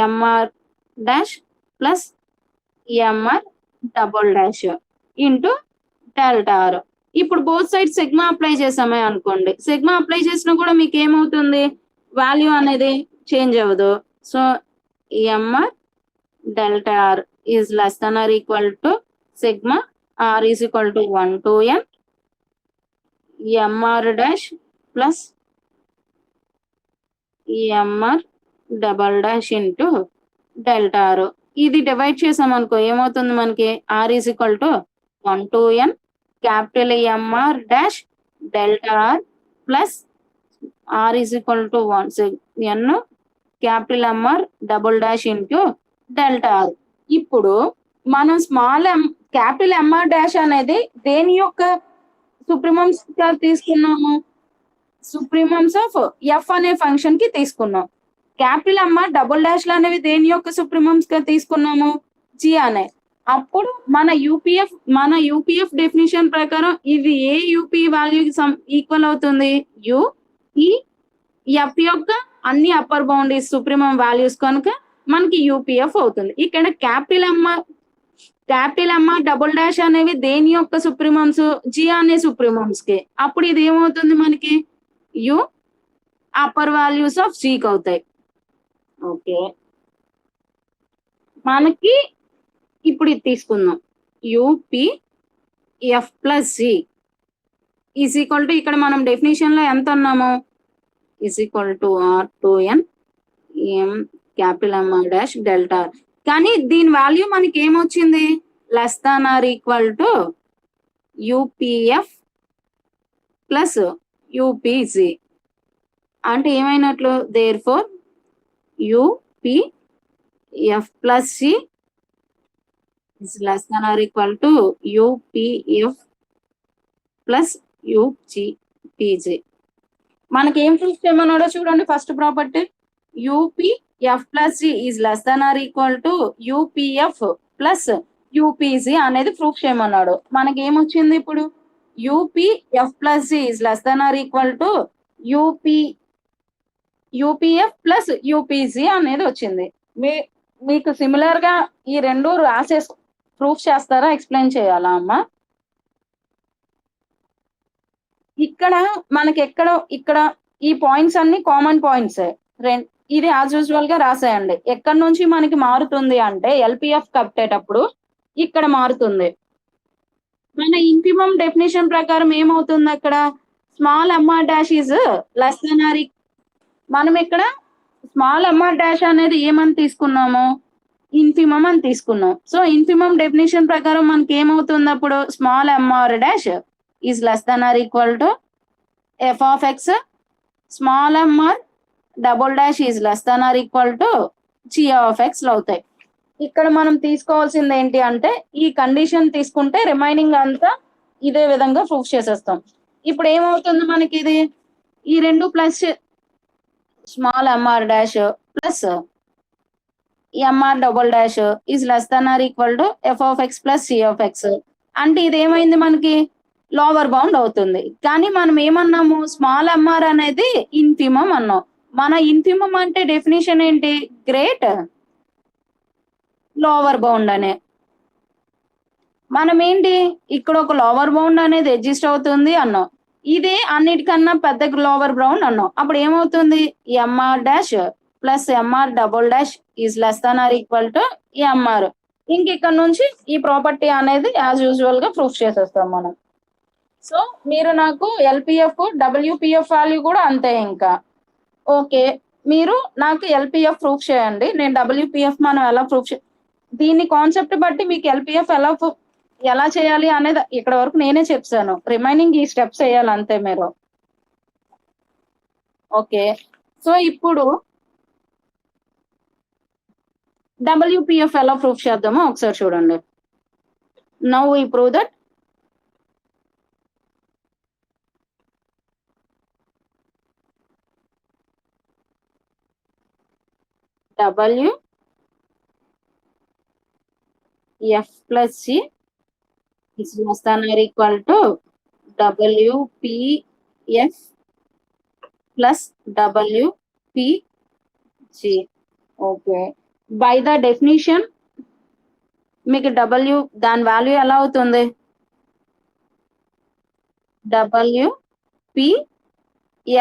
MR dash plus MR double dash into delta R. ఇప్పుడు బోత్ సైడ్ సిగ్మా అప్లై చేసామే అనుకోండి, సిగ్మా అప్లై చేసినా కూడా మీకు ఏమవుతుంది, వాల్యూ అనేది చేంజ్ అవ్వదు. So MR delta R is less than or equal to sigma R is equal to 1 to n MR dash plus MR double dash into delta R. ఇది divide చేసాం అనుకో ఏమవుతుంది మనకి, R is equal to 1 to n capital MR dash delta R plus R is equal to 1 n capital MR double dash into delta R. ఇప్పుడు మనం small capital MR dash అనేది దేని యొక్క సుప్రీమమ్స్ గా తీసుకున్నాము, సుప్రీమమ్స్ ఆఫ్ ఎఫ్ అనే ఫంక్షన్ కి తీసుకున్నాం. క్యాపిటల్ ఎంఆర్ డబుల్ డాష్ అనేవి దేని యొక్క సుప్రీమమ్స్ గా తీసుకున్నాము, జి అనే. అప్పుడు మన యూపీఎఫ్ డెఫినేషన్ ప్రకారం ఇది ఏ యూపీ వాల్యూకి ఈక్వల్ అవుతుంది, యు ఈ ఎఫ్ యొక్క అన్ని అప్పర్ బౌండరీస్ సుప్రీమం వాల్యూస్ కనుక మనకి యూపీఎఫ్ అవుతుంది. ఇక్కడ క్యాపిటల్ ఎంఆర్ డబుల్ డాష్ అనేవి దేని యొక్క సుప్రీమమ్స్, జి అనే సుప్రీమమ్స్ కి. అప్పుడు ఇది ఏమవుతుంది మనకి, యు అప్పర్ వాల్యూస్ ఆఫ్ జీకి అవుతాయి. ఓకే, మనకి ఇప్పుడు ఇది తీసుకుందాం, UP F plus G is equal to, ఇక్కడ మనం డెఫినేషన్ లో ఎంత అన్నాము, is equal to R to N M capital MR dash delta. కానీ దీని వాల్యూ మనకి ఏమొచ్చింది, less than or equal to UPF plus UPG. అంటే ఏమైనట్లు, therefore UPF plus C is less than or equal to UPF plus UPG. మనకి ఏం proof చేయమన్నాడో చూడండి. First property UPF plus G is less than or equal to UPF plus UPG అనేది proof చేయమన్నాడు. మనకి ఏమొచ్చింది ఇప్పుడు, UPF plus G is less than or equal to UPF plus UPG అనేది వచ్చింది. మీకు సిమిలర్ గా ఈ రెండు ప్రూఫ్ చేస్తారా, ఎక్స్ప్లెయిన్ చేయాలా అమ్మా? ఇక్కడ మనకి ఇక్కడ ఈ పాయింట్స్ అన్ని కామన్ పాయింట్స్. ఇది యాజ్ యూజువల్ గా రాసేయండి. ఎక్కడి నుంచి మనకి మారుతుంది అంటే ఎల్పిఎఫ్ కట్టేటప్పుడు ఇక్కడ మారుతుంది. మన ఇంటిమం డెఫినేషన్ ప్రకారం ఏమవుతుంది అక్కడ, small MR dash is less than R. మనం ఇక్కడ స్మాల్ ఎంఆర్ డాష్ అనేది ఏమని తీసుకున్నాము, ఇన్ఫిమం అని తీసుకున్నాం. సో ఇన్ఫిమం డెఫినేషన్ ప్రకారం మనకి ఏమవుతుంది అప్పుడు, small MR dash is less than or equal to F of X small MR double dash is less than or equal to G of X అవుతాయి. ఇక్కడ మనం తీసుకోవాల్సింది ఏంటి అంటే, ఈ కండిషన్ తీసుకుంటే రిమైనింగ్ అంతా ఇదే విధంగా ప్రూఫ్ చేసేస్తాం. ఇప్పుడు ఏమవుతుంది మనకి, ఇది ఈ రెండు plus small MR dash plus MR double dash is less than or equal to F of X plus C of X. అంటే ఇది ఏమైంది మనకి, లోవర్ బౌండ్ అవుతుంది. కానీ మనం ఏమన్నాము, స్మాల్ ఎంఆర్ అనేది ఇన్ఫిమం అన్నాం. మన ఇన్ఫిమం అంటే డెఫినేషన్ ఏంటి, గ్రేట్ లోవర్ బౌండ్ అనే. మనం ఏంటి ఇక్కడ ఒక లోవర్ బౌండ్ అనేది ఎగ్జిస్ట్ అవుతుంది అన్నాం. ఇదే అన్నిటికన్నా పెద్ద లోవర్ బౌండ్ అన్నాం. అప్పుడు ఏమవుతుంది, MR dash plus MR double dash is less than or equal to MR. ఇంక ఇక్కడ నుంచి ఈ ప్రాపర్టీ అనేది యాజ్ యూజువల్ గా ప్రూఫ్ చేసేస్తాం మనం. సో మీరు నాకు ఎల్పిఎఫ్ డబ్ల్యూపిఎఫ్ వాల్యూ కూడా అంతే. ఇంకా ఓకే, మీరు నాకు ఎల్పిఎఫ్ ప్రూఫ్ చేయండి, నేను డబ్ల్యూపిఎఫ్ మనం ఎలా ప్రూఫ్ దీన్ని కాన్సెప్ట్ బట్టి మీకు ఎల్పిఎఫ్ ఎలా చేయాలి అనేది ఇక్కడ వరకు నేనే చెప్తాను. రిమైనింగ్ ఈ స్టెప్స్ చేయాలి అంతే మీరు. ఓకే, సో ఇప్పుడు డబ్ల్యూపిఎఫ్ ఎలా ప్రూఫ్ చేద్దామో ఒకసారి చూడండి. Now we prove that WF plus C is less than or equal to WPF plus WPG. Okay. By the definition, మీకు డబ్ల్యూ దాని వాల్యూ ఎలా అవుతుంది? W P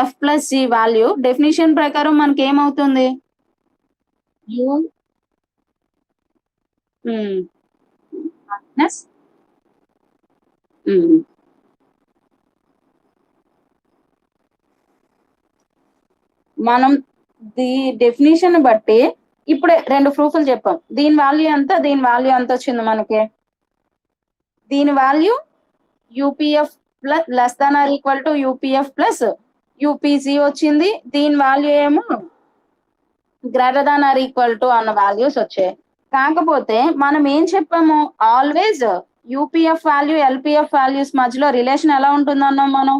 F plus g value definition ప్రకారం మనకి ఏమవుతుంది? యూ మైనస్ మనం definition బట్టి ఇప్పుడే 2 ప్రూఫ్లు చెప్పాం. దీని వాల్యూ ఎంత, దీని వాల్యూ ఎంత వచ్చింది మనకి? దీని value UPF plus less than or equal to UPF plus UPG వచ్చింది. దీని వాల్యూ ఏమో greater than or equal to అన్న వాల్యూస్ వచ్చాయి. కాకపోతే మనం ఏం చెప్పాము? Always UPF value LPF values మధ్యలో రిలేషన్ ఎలా ఉంటుంది అన్నాం మనం?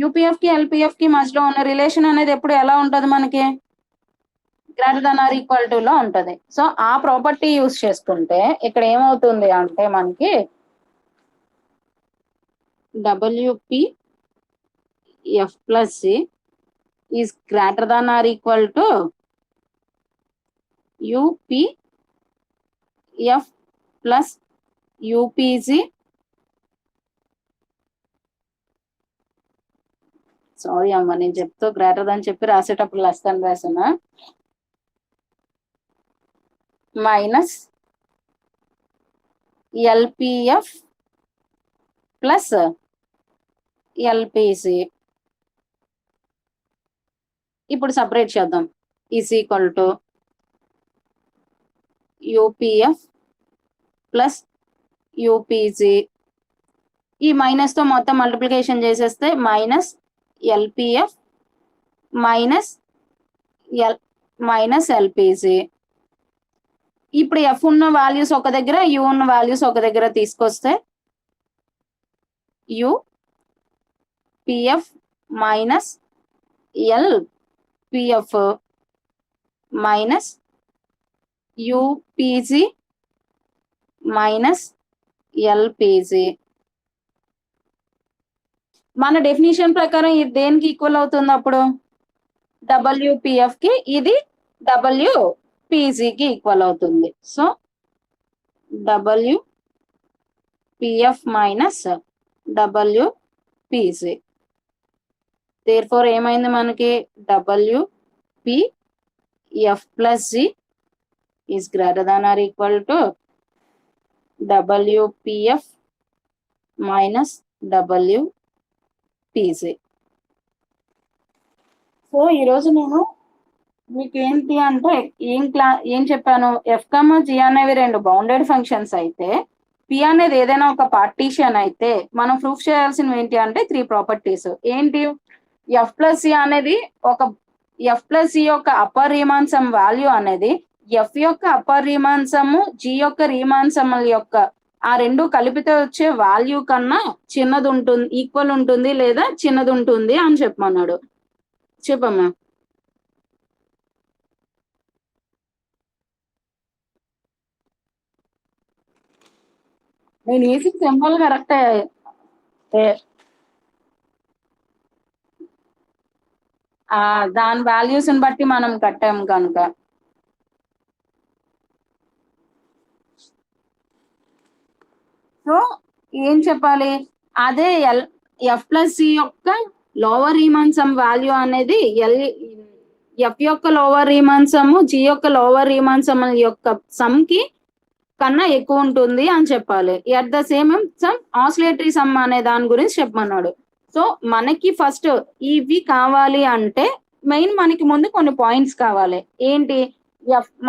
యూపీఎఫ్ కి ఎల్పిఎఫ్ కి మధ్యలో ఉన్న రిలేషన్ అనేది ఎప్పుడు ఎలా ఉంటది మనకి? Greater than or equal to లో ఉంటది. సో ఆ ప్రాపర్టీ యూస్ చేసుకుంటే ఇక్కడ ఏమవుతుంది అంటే మనకి WP F plus C is greater than or equal to UP F plus UPG. Sorry అమ్మ, నేను చెప్తూ గ్రేటర్ దాన్ చెప్పి రాసేటప్పుడు లెస్ దాన్ రాసానా? Minus LPF plus LPC. ఇప్పుడు సపరేట్ చేద్దాం. Is equal to UPF plus UPG. ఈ మైనస్ తో మొత్తం మల్టిప్లికేషన్ చేసేస్తే మైనస్ ఎల్పిఎఫ్ మైనస్ ఎల్పిసి. ఇప్పుడు ఎఫ్ ఉన్న వాల్యూస్ ఒక దగ్గర, యు ఉన్న వాల్యూస్ ఒక దగ్గర తీసుకొస్తే U PF minus LPF minus యూపీజీ minus LPG. మన డెఫినేషన్ ప్రకారం ఇది దేనికి ఈక్వల్ అవుతుంది అప్పుడు? డబ్ల్యూపిఎఫ్ కి, ఇది డబ్ల్యూపీజీకి ఈక్వల్ అవుతుంది. So WPF minus WPG. Therefore ఏమైంది మనకి? WPF plus G is greater than or equal to WPF minus WPG. So ఈరోజు నేను మీకు ఏంటి అంటే ఏం చెప్పాను? ఎఫ్ కమా జి అనేవి 2 బౌండెడ్ ఫంక్షన్స్ అయితే, పి అనేది ఏదైనా ఒక పార్టీషన్ అయితే మనం ప్రూఫ్ చేయాల్సినవి ఏంటి అంటే 3 ప్రాపర్టీస్. ఏంటి? ఎఫ్ ప్లస్ సి అనేది ఎఫ్ ప్లస్ సి యొక్క అప్పర్ రీమాన్ సమ్ వాల్యూ అనేది ఎఫ్ యొక్క అప్పర్ రీమాన్ సమ్, జి యొక్క రీమాన్ సమ్ యొక్క ఆ 2 కలిపితే వచ్చే వాల్యూ కన్నా చిన్నది ఉంటుంది, ఈక్వల్ ఉంటుంది లేదా చిన్నది ఉంటుంది అని చెప్పమన్నాడు. చెప్పమ్మా. నేను వేసి సింబల్ కరెక్టే. దాని వాల్యూస్ ని బట్టి మనం కట్టాం కనుక. సో ఏం చెప్పాలి? అదే ఎఫ్ ప్లస్ సి యొక్క లోవర్ రీమాన్ సమ్ వాల్యూ అనేది ఎఫ్ యొక్క లోవర్ రీమాన్ సమ్, జి యొక్క లోవర్ రీమాన్ సమ్ యొక్క సమ్ కి కన్నా ఎక్కువ ఉంటుంది అని చెప్పాలి. At the same some oscillatory some అనే దాని గురించి చెప్పమన్నాడు. సో మనకి ఫస్ట్ ఇవి కావాలి అంటే మెయిన్ మనకి ముందు కొన్ని పాయింట్స్ కావాలి. ఏంటి?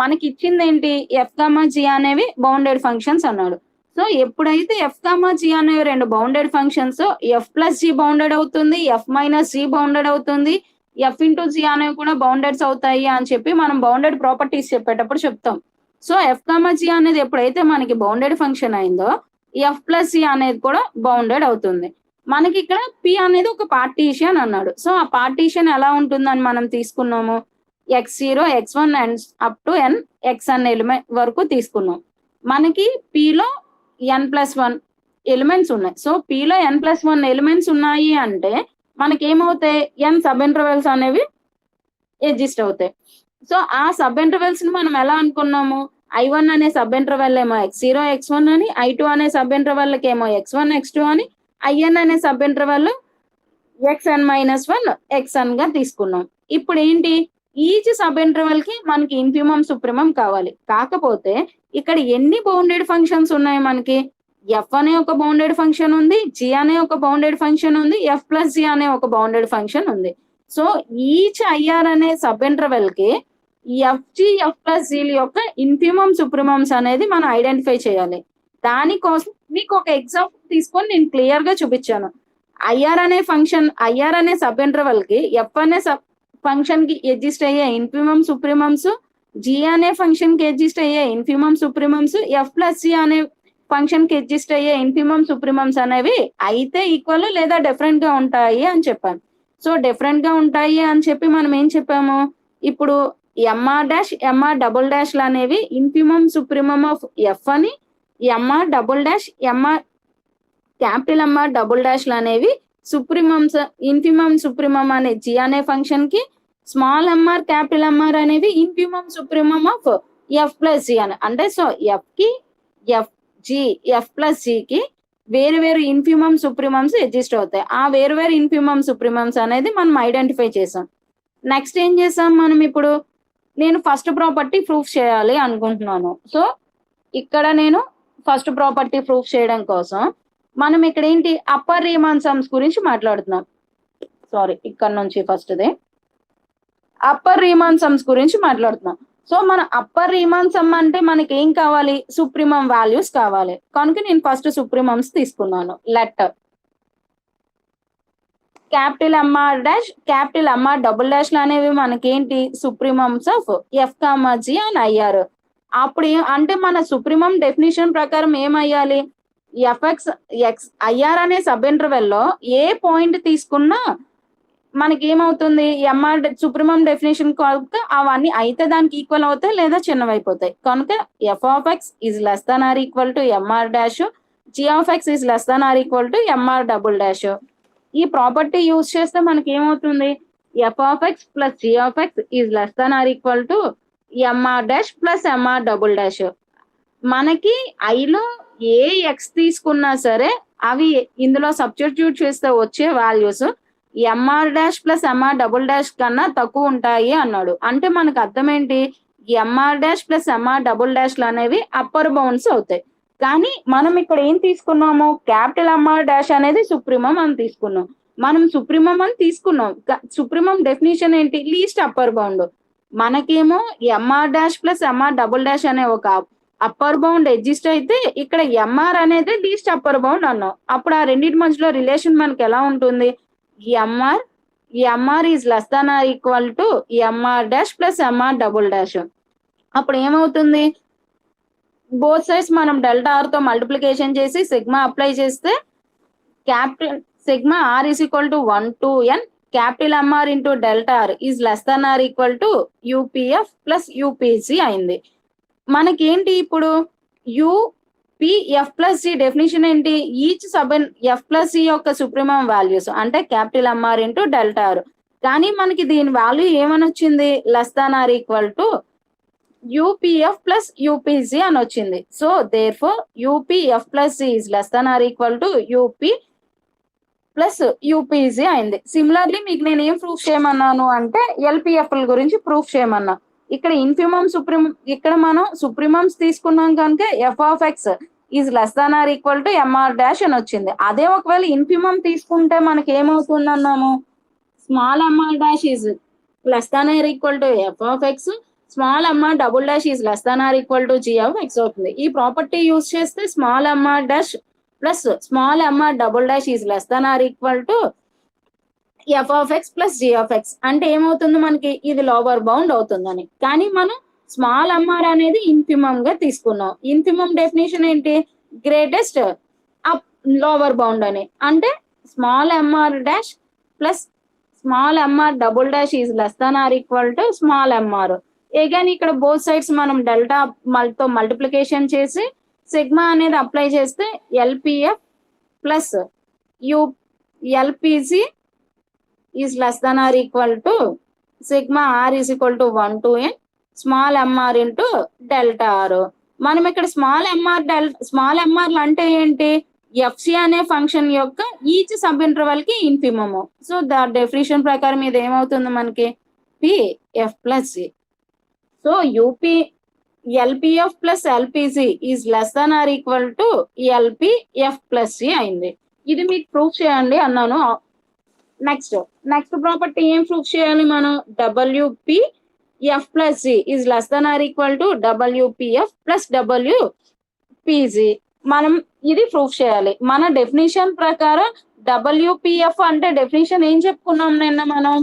మనకి ఇచ్చింది ఏంటి? ఎఫ్ కామా జి అనేవి బౌండెడ్ ఫంక్షన్స్ అన్నాడు. సో ఎప్పుడైతే ఎఫ్ కామా జి అనేవి 2 bounded functions, F plus G bounded అవుతుంది, ఎఫ్ మైనస్ జి బౌండెడ్ అవుతుంది, ఎఫ్ ఇంటూ జి అనేవి కూడా బౌండెడ్స్ అవుతాయి అని చెప్పి మనం బౌండెడ్ ప్రాపర్టీస్ చెప్పేటప్పుడు చెప్తాం. సో ఎఫ్ కామా జి అనేది ఎప్పుడైతే మనకి బౌండెడ్ ఫంక్షన్ అయిందో ఎఫ్ ప్లస్ సి అనేది కూడా బౌండెడ్ అవుతుంది. మనకి ఇక్కడ పి అనేది ఒక పార్టీషన్ అన్నాడు. సో ఆ పార్టీషన్ ఎలా ఉంటుందని మనం తీసుకున్నాము? x0 x1 and up to n xn element వరకు తీసుకున్నాం. మనకి పిలో n+1 ఎలిమెంట్స్ ఉన్నాయి. సో పిలో n+1 ఎలిమెంట్స్ ఉన్నాయి అంటే మనకి ఏమవుతాయి? n సబ్ ఇంటర్వెల్స్ అనేవి ఎగ్జిస్ట్ అవుతాయి. సో ఆ సబ్ ఇంటర్వెల్స్ ని మనం ఎలా అనుకున్నాము, I1 అనే సబ్ ఇంటర్వెల్ ఏమో x0 x1 అని, I2 అనే సబ్ ఇంటర్వెల్ ఏమో x1 x2 అని, IN అనే సబ్ ఇంటర్వెల్ xn-1 xn గా తీసుకున్నాం. ఇప్పుడు ఏంటి, ఈచ్ సబ్ ఇంటర్వెల్ కి మనకి ఇన్ఫిమమ్ సుప్రీమం కావాలి. కాకపోతే ఇక్కడ ఎన్ని బౌండెడ్ ఫంక్షన్స్ ఉన్నాయి మనకి, ఎఫ్ అనే ఒక బౌండెడ్ ఫంక్షన్ ఉంది, జి అనే ఒక బౌండెడ్ ఫంక్షన్ ఉంది, ఎఫ్ ప్లస్ జి అనే ఒక బౌండెడ్ ఫంక్షన్ ఉంది. సో ఈచ్ ఐఆర్ అనే సబ్ ఇంటర్వెల్ కి ఎఫ్జి ఎఫ్ ప్లస్ జి యొక్క ఇన్ఫిమమ్ సుప్రీమమ్స్ అనేది మనం ఐడెంటిఫై చేయాలి. దానికోసం మీకు ఒక ఎగ్జాంపుల్ తీసుకొని నేను క్లియర్ గా చూపించాను. ఐఆర్ అనే సబ్ ఇంటర్వెల్ కి ఎఫ్ అనే సబ్ ఫంక్షన్ కి ఎగ్జిస్ట్ అయ్యే ఇన్ఫిమమ్ సుప్రీమమ్స్, జి అనే ఫంక్షన్ కి ఎగ్జిస్ట్ అయ్యే ఇన్ఫిమమ్ సుప్రీమమ్స్, ఎఫ్ ప్లస్ సి అనే ఫంక్షన్ కి ఎగ్జిస్ట్ అయ్యే ఇన్ఫిమమ్ సుప్రీమమ్స్ అనేవి అయితే ఈక్వల్ లేదా డిఫరెంట్ గా ఉంటాయి అని చెప్పాను. సో డిఫరెంట్ గా ఉంటాయి అని చెప్పి మనం ఏం చెప్పాము, ఇప్పుడు ఎంఆర్ డాష్ ఎంఆర్ డబుల్ డాష్లు అనేవి ఇన్ఫిమమ్ సుప్రీమమ్ ఆఫ్ ఎఫ్ అని, MR double dash MR capital MR double డాష్లు అనేవి సుప్రీమమ్స్ ఇన్ఫిమమ్ సుప్రీమమ్ అనే జి అనే ఫంక్షన్ కి, స్మాల్ ఎంఆర్ క్యాపిటల్ ఎంఆర్ అనేవి infimum supremum of F plus G అని. అంటే సో ఎఫ్ కి F G F plus G కి వేరు వేరు ఇన్ఫిమమ్ సుప్రీమమ్స్ ఎగ్జిస్ట్ అవుతాయి. ఆ వేరు వేరు ఇన్ఫిమమ్ సుప్రీమమ్స్ అనేది మనం ఐడెంటిఫై చేసాం. నెక్స్ట్ ఏం చేసాం మనం, ఇప్పుడు నేను ఫస్ట్ ప్రాపర్టీ ప్రూఫ్ చేయాలి అనుకుంటున్నాను. సో ఇక్కడ నేను ఫస్ట్ ప్రాపర్టీ ప్రూఫ్ చేయడం కోసం మనం ఇక్కడ ఏంటి అప్పర్ రీమాన్ సమ్స్ గురించి మాట్లాడుతున్నాం. సారీ, ఇక్కడ నుంచి ఫస్ట్దే అప్పర్ రీమాన్ సమ్స్ గురించి మాట్లాడుతున్నాం. సో మన అప్పర్ రీమాన్ సమ్ అంటే మనకి ఏం కావాలి, సుప్రీమం వాల్యూస్ కావాలి. కనుక నేను ఫస్ట్ సుప్రీమమ్స్ తీసుకున్నాను. Let capital MR dash capital MR double dash అనేవి మనకేంటి supremums of F comma G and IR. అప్పుడు అంటే మన సుప్రీమం డెఫినేషన్ ప్రకారం ఏమయ్యాలి, ఎఫ్ఎక్స్ ఎక్స్ ఐఆర్ అనే సబ్ ఇంటర్వెల్ లో ఏ పాయింట్ తీసుకున్నా మనకి ఏమవుతుంది, ఎంఆర్ సుప్రీమం డెఫినేషన్ కనుక అవన్నీ అయితే దానికి ఈక్వల్ అవుతాయి లేదా చిన్నవైపోతాయి. కనుక F of X is less than or equal to MR dash, G of X is less than or equal to MR double dash. ఈ ప్రాపర్టీ యూజ్ చేస్తే మనకి ఏమవుతుంది, F of X plus G of X is less than or equal to MR dash plus MR double dash. మనకి ఐలో ఏ X తీసుకున్నా సరే అవి ఇందులో సబ్స్టిట్యూట్ చేస్తే వచ్చే values MR dash plus MR double dash కన్నా తక్కువ ఉంటాయి అన్నాడు. అంటే మనకు అర్థం ఏంటి, MR dash plus MR double డాష్లు అనేవి అప్పర్ బౌండ్స్ అవుతాయి. కానీ మనం ఇక్కడ ఏం తీసుకున్నాము, క్యాపిటల్ ఎంఆర్ డాష్ అనేది సుప్రీమం అని తీసుకున్నాం. మనం సుప్రీమం అని తీసుకున్నాం, సుప్రీమం డెఫినేషన్ ఏంటి, లీస్ట్ అప్పర్ బౌండ్. మనకేమో MR dash plus MR double dash అనే ఒక అప్పర్ బౌండ్ ఎగ్జిస్ట్ అయితే ఇక్కడ ఎంఆర్ అనేది లీస్ట్ అప్పర్ బౌండ్ అన్నాం. అప్పుడు ఆ రెండింటి మధ్యలో రిలేషన్ మనకి ఎలా ఉంటుంది, MR is less than or equal to MR dash plus MR double dash. అప్పుడు ఏమవుతుంది, బోత్ సైడ్స్ మనం డెల్టా ఆర్ తో మల్టిప్లికేషన్ చేసి సిగ్మా అప్లై చేస్తే capital sigma R is equal to 1 to n capital MR into delta R is less than or equal to UPF plus UPC అయింది. మనకేంటి ఇప్పుడు UPF plus C definition ఏంటి, each sub F plus C యొక్క supremum values అంటే capital MR into delta R. కానీ మనకి దీని value ఏమని వచ్చింది, less than or equal to UPF plus UPC అని వచ్చింది. So therefore UPF plus C is less than or equal to UP plus UPC అయింది. Similarly మీకు నేను ఏం ప్రూఫ్ చేయమన్నాను అంటే ఎల్పిఎఫ్ల గురించి ప్రూఫ్ చేయమన్నా. ఇక్కడ ఇన్ఫిమమ్ సుప్రీమం, ఇక్కడ మనం సుప్రీమమ్స్ తీసుకున్నాం కనుక F of X is less than or equal to MR dash అని వచ్చింది. అదే ఒకవేళ ఇన్ఫిమమ్ తీసుకుంటే మనకి ఏమవుతుంది అన్నాము, small MR dash is less than or equal to F of X, small MR double dash is less than or equal to G of X అవుతుంది. ఈ ప్రాపర్టీ యూజ్ చేస్తే small MR dash plus small MR double dash is less than or equal to F of X plus G of X అంటే ఏమవుతుంది మనకి, ఇది lower bound అవుతుందని. కానీ మనం స్మాల్ ఎంఆర్ అనేది ఇన్ఫిమమ్ గా తీసుకున్నాం. ఇన్ఫిమమ్ డెఫినేషన్ ఏంటి, గ్రేటెస్ట్ అప్ లోవర్ బౌండ్ అని. అంటే small MR dash plus small MR double dash is less than or equal to small MR. Again ఇక్కడ బోత్ సైడ్స్ మనం డెల్టా తో మల్టిప్లికేషన్ చేసి సిగ్మా అనేది అప్లై చేస్తే LPF plus LPC is less than or equal to sigma R is equal to 1 to n small MR into delta R. మనం ఇక్కడ small ఎంఆర్లు అంటే ఏంటి, ఎఫ్సి అనే ఫంక్షన్ యొక్క ఈచ్ సబ్ ఇంటర్వల్ కి ఇన్ఫిమమ్. సో ద డెఫినిషన్ ప్రకారం ఇది ఏమవుతుంది మనకి, P F plus C. So UP LPF plus LPC is less than or equal to LPF plus C అయింది. ఇది మీకు ప్రూఫ్ చేయండి అన్నాను. నెక్స్ట్ ప్రాపర్టీ ఏం ప్రూఫ్ చేయాలి మనం, WPF plus C is less than or equal to WPF plus WPG. మనం ఇది ప్రూఫ్ చేయాలి. మన డెఫినేషన్ ప్రకారం డబ్ల్యూపిఎఫ్ అంటే డెఫినేషన్ ఏం చెప్పుకున్నాం నిన్న మనం,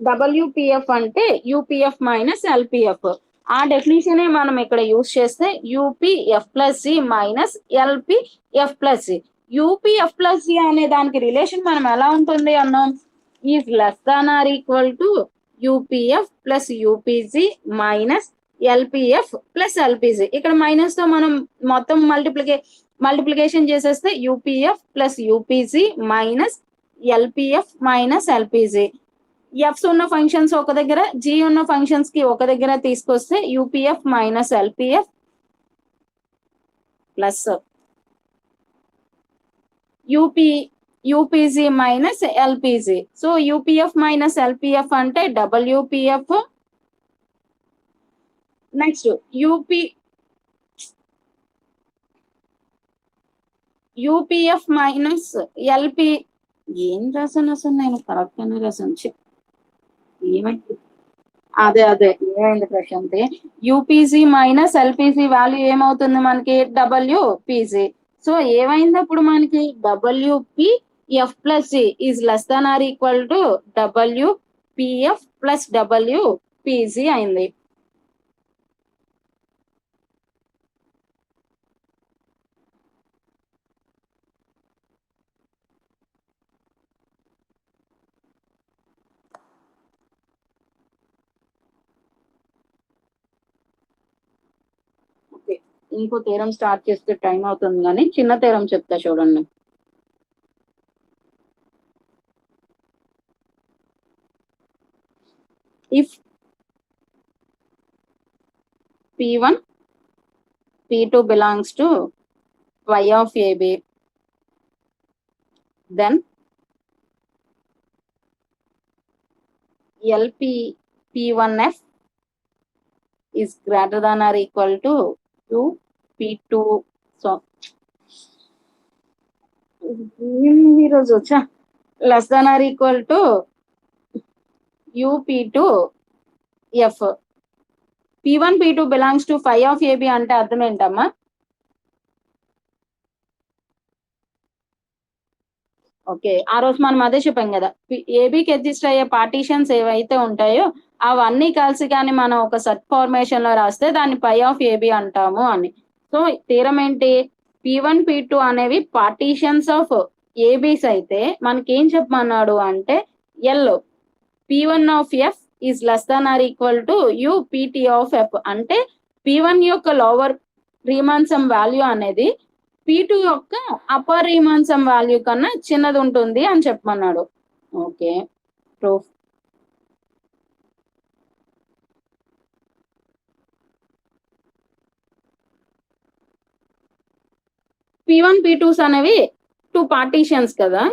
డబ్ల్యూపిఎఫ్ అంటే యూపీఎఫ్ మైనస్ ఎల్పిఎఫ్. ఆ డెఫినేషన్ మనం ఇక్కడ యూజ్ చేస్తే UPF plus C minus LPF plus C. UPF plus C అనే దానికి రిలేషన్ మనం ఎలా ఉంటుంది అన్నాం, is less than or equal to UPF plus UPG minus LPF plus LPG. ఇక్కడ మైనస్ తో మనం మొత్తం మల్టిప్లికేషన్ చేసేస్తే UPF plus UPG minus LPF minus LPG. Fs ఉన్న ఫంక్షన్స్ ఒక దగ్గర, జి ఉన్న ఫంక్షన్స్ కి ఒక దగ్గర తీసుకొస్తే UPF minus LPF plus UPG minus LPG. So UPF minus LPF అంటే WPF. Next UPF minus LP. ఏం రాసాను అసలు నేను, కరెక్ట్ గానే రాసాను. ఏమైంది ఏమైంది Prashanti, UPG minus LPG value ఏమవుతుంది మనకి, డబ్ల్యూపీజీ. సో ఏమైంది అప్పుడు మనకి, WPF plus C is less than or equal to WPF plus WPG అయింది. ఇంకో తీరం స్టార్ట్ చేస్తే టైం అవుతుంది కానీ చిన్న తీరం చెప్తా చూడండి. If P1 P2 belongs to y of AB, then LP P1F is greater than or equal to P2. So ఈరోజు వచ్చా less than or equal to UP2F. P1 P2 belongs to phi of AB అంటే అర్థం ఏంటమ్మా, okay ఆ రోజు మనం అదే చెప్పాం కదా, ఏబీకి అడ్జస్ట్ అయ్యే పార్టీషన్స్ ఏవైతే ఉంటాయో అవన్నీ కలిసి కానీ మనం ఒక సబ్ ఫార్మేషన్ లో రాస్తే దాన్ని పై ఆఫ్ ఏబీ అంటాము అని. సో తీరం ఏంటి, P1 P2 అనేవి పార్టీషన్స్ ఆఫ్ ఏబీస్ అయితే మనకి ఏం చెప్పమన్నాడు అంటే L P1 of F is less than or equal to UPT of F. అంటే P1 యొక్క లోవర్ రీమాన్సమ్ వాల్యూ అనేది P2 యొక్క అప్పర్ రీమాన్సమ్ వాల్యూ కన్నా చిన్నది ఉంటుంది అని చెప్పమన్నాడు. Okay proof. P1 P2s అనేవి టూ పార్టీషన్స్ కదా,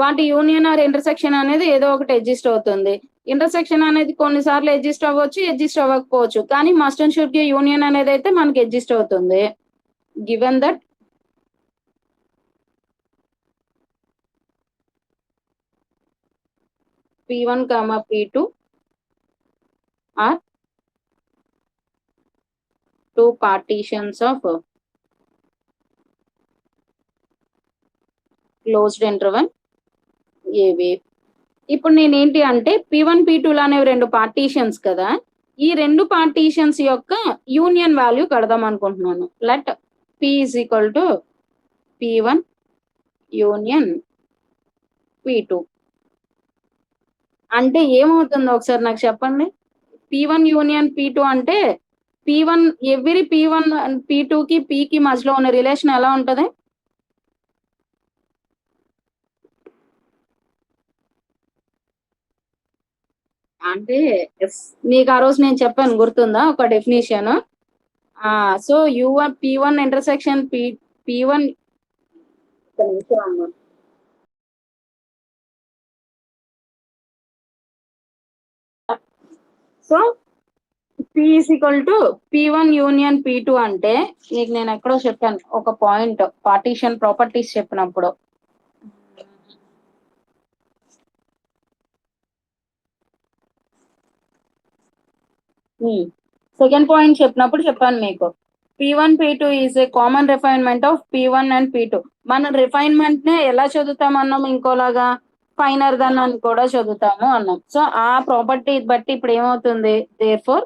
వాటి యూనియన్ ఆర్ ఇంటర్సెక్షన్ అనేది ఏదో ఒకటి అడ్జస్ట్ అవుతుంది. ఇంటర్సెక్షన్ అనేది కొన్నిసార్లు అడ్జస్ట్ అవ్వచ్చు, అడ్జస్ట్ అవ్వకపోవచ్చు, కానీ మస్ట్ అండ్ షుడ్ గా యూనియన్ అనేది అయితే మనకి అడ్జస్ట్ అవుతుంది. Given that P1, P2 are two partitions of closed interval ఏవి. ఇప్పుడు నేనేంటి అంటే P1 P2 అనేవి రెండు పార్టీషన్స్ కదా, ఈ రెండు పార్టీషన్స్ యొక్క యూనియన్ వాల్యూ కడదాం అనుకుంటున్నాను. Let P is equal to P1 union P2 అంటే ఏమవుతుందో ఒకసారి నాకు చెప్పండి. P1 యూనియన్ P2 అంటే P1 ఎవ్రీ P1 P2 కి P కి మధ్యలో ఉన్న రిలేషన్ ఎలా ఉంటది, అంటే మీకు ఆ రోజు నేను చెప్పాను గుర్తుందా ఒక definition. So P1 intersection P1. So P is equal to P1 union P2 అంటే మీకు నేను ఎక్కడో చెప్పాను ఒక పాయింట్ పార్టీషన్ ప్రాపర్టీస్ చెప్పినప్పుడు. సెకండ్ పాయింట్ చెప్పినప్పుడు చెప్పాను మీకు P1 P2 is a common refinement of P1 and P2. మనం రిఫైన్మెంట్ నే ఎలా చదువుతాం అన్నాం ఇంకోలాగా ఫైనర్ దన్ అని కూడా చదువుతాము అన్నాం. సో ఆ ప్రాపర్టీ బట్టి ఇప్పుడు ఏమవుతుంది therefore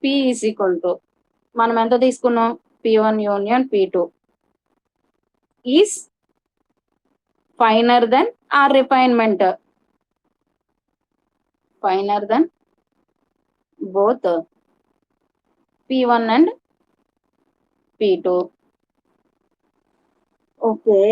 P is equal to మనం ఎంత తీసుకున్నాం P1 union P2 is finer than or refinement finer than both P1 and P2. Okay.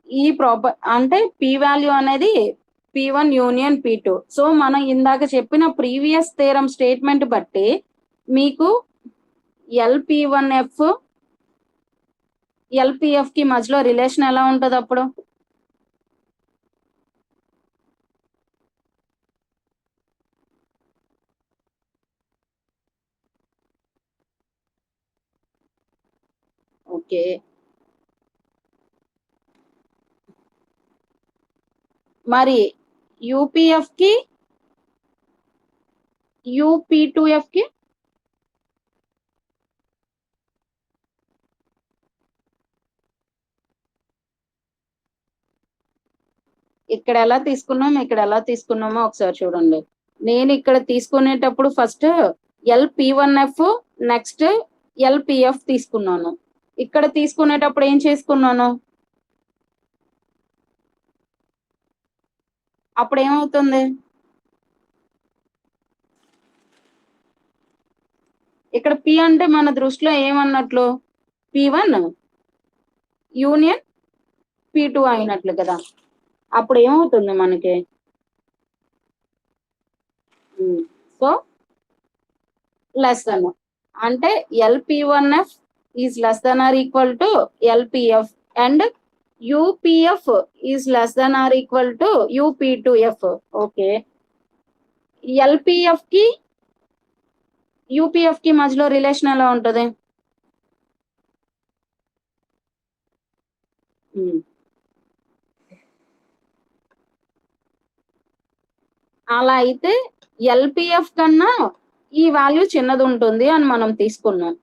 ఈ ప్రాపర్ అంటే P వాల్యూ అనేది P1 యూనియన్ P2. సో మనం ఇందాక చెప్పిన ప్రీవియస్ థీరం స్టేట్మెంట్ బట్టి మీకు LP1F LPF కి మధ్యలో రిలేషన్ ఎలా ఉంటది అప్పుడు? ఓకే, మరి UPF కి UP2F కి ఇక్కడ ఎలా తీసుకున్నాం ఇక్కడ ఎలా తీసుకున్నామో ఒకసారి చూడండి. నేను ఇక్కడ తీసుకునేటప్పుడు ఫస్ట్ LP1F నెక్స్ట్ LPF తీసుకున్నాను. ఇక్కడ తీసుకునేటప్పుడు ఏం చేసుకున్నాను? అప్పుడు ఏమవుతుంది? ఇక్కడ P అంటే మన దృష్టిలో ఏమన్నట్లు P1 యూనియన్ P2 అయినట్లు కదా. అప్పుడు ఏమవుతుంది మనకి? సో లెస్ దెన్ అంటే LP1F is less than or equal to LPF and UPF is less than or equal to UP2F. Okay, LPF కి UPF కి మధ్యలో రిలేషన్ ఎలా ఉంటది? అలా అయితే LPF కన్నా ఈ వాల్యూ చిన్నది ఉంటుంది అని మనం తీసుకున్నాం.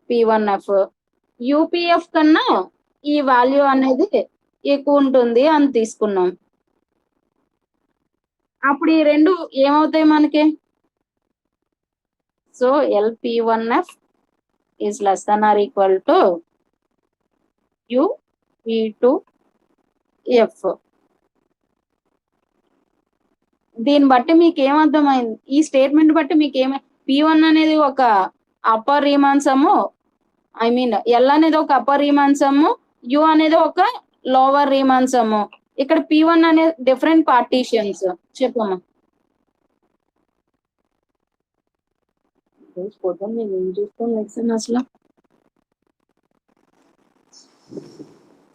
P1F UPF కన్నా ఈ వాల్యూ అనేది ఎక్కువ ఉంటుంది అని తీసుకున్నాం. అప్పుడు ఈ రెండు ఏమవుతాయి మనకి? So LP1F is less than or equal to UP2F. దీన్ని బట్టి మీకు ఏమర్థమైంది? ఈ స్టేట్మెంట్ బట్టి మీకు P1 అనేది ఒక అప్పర్ రీమాన్సము, ఐ మీన్ L అనేది ఒక అప్పర్ రీమాన్సము, U అనేది ఒక లోవర్ రీమాన్సము. ఇక్కడ P1 అనే డిఫరెంట్ పార్టీషన్స్. చెప్పమ్మా. అసలు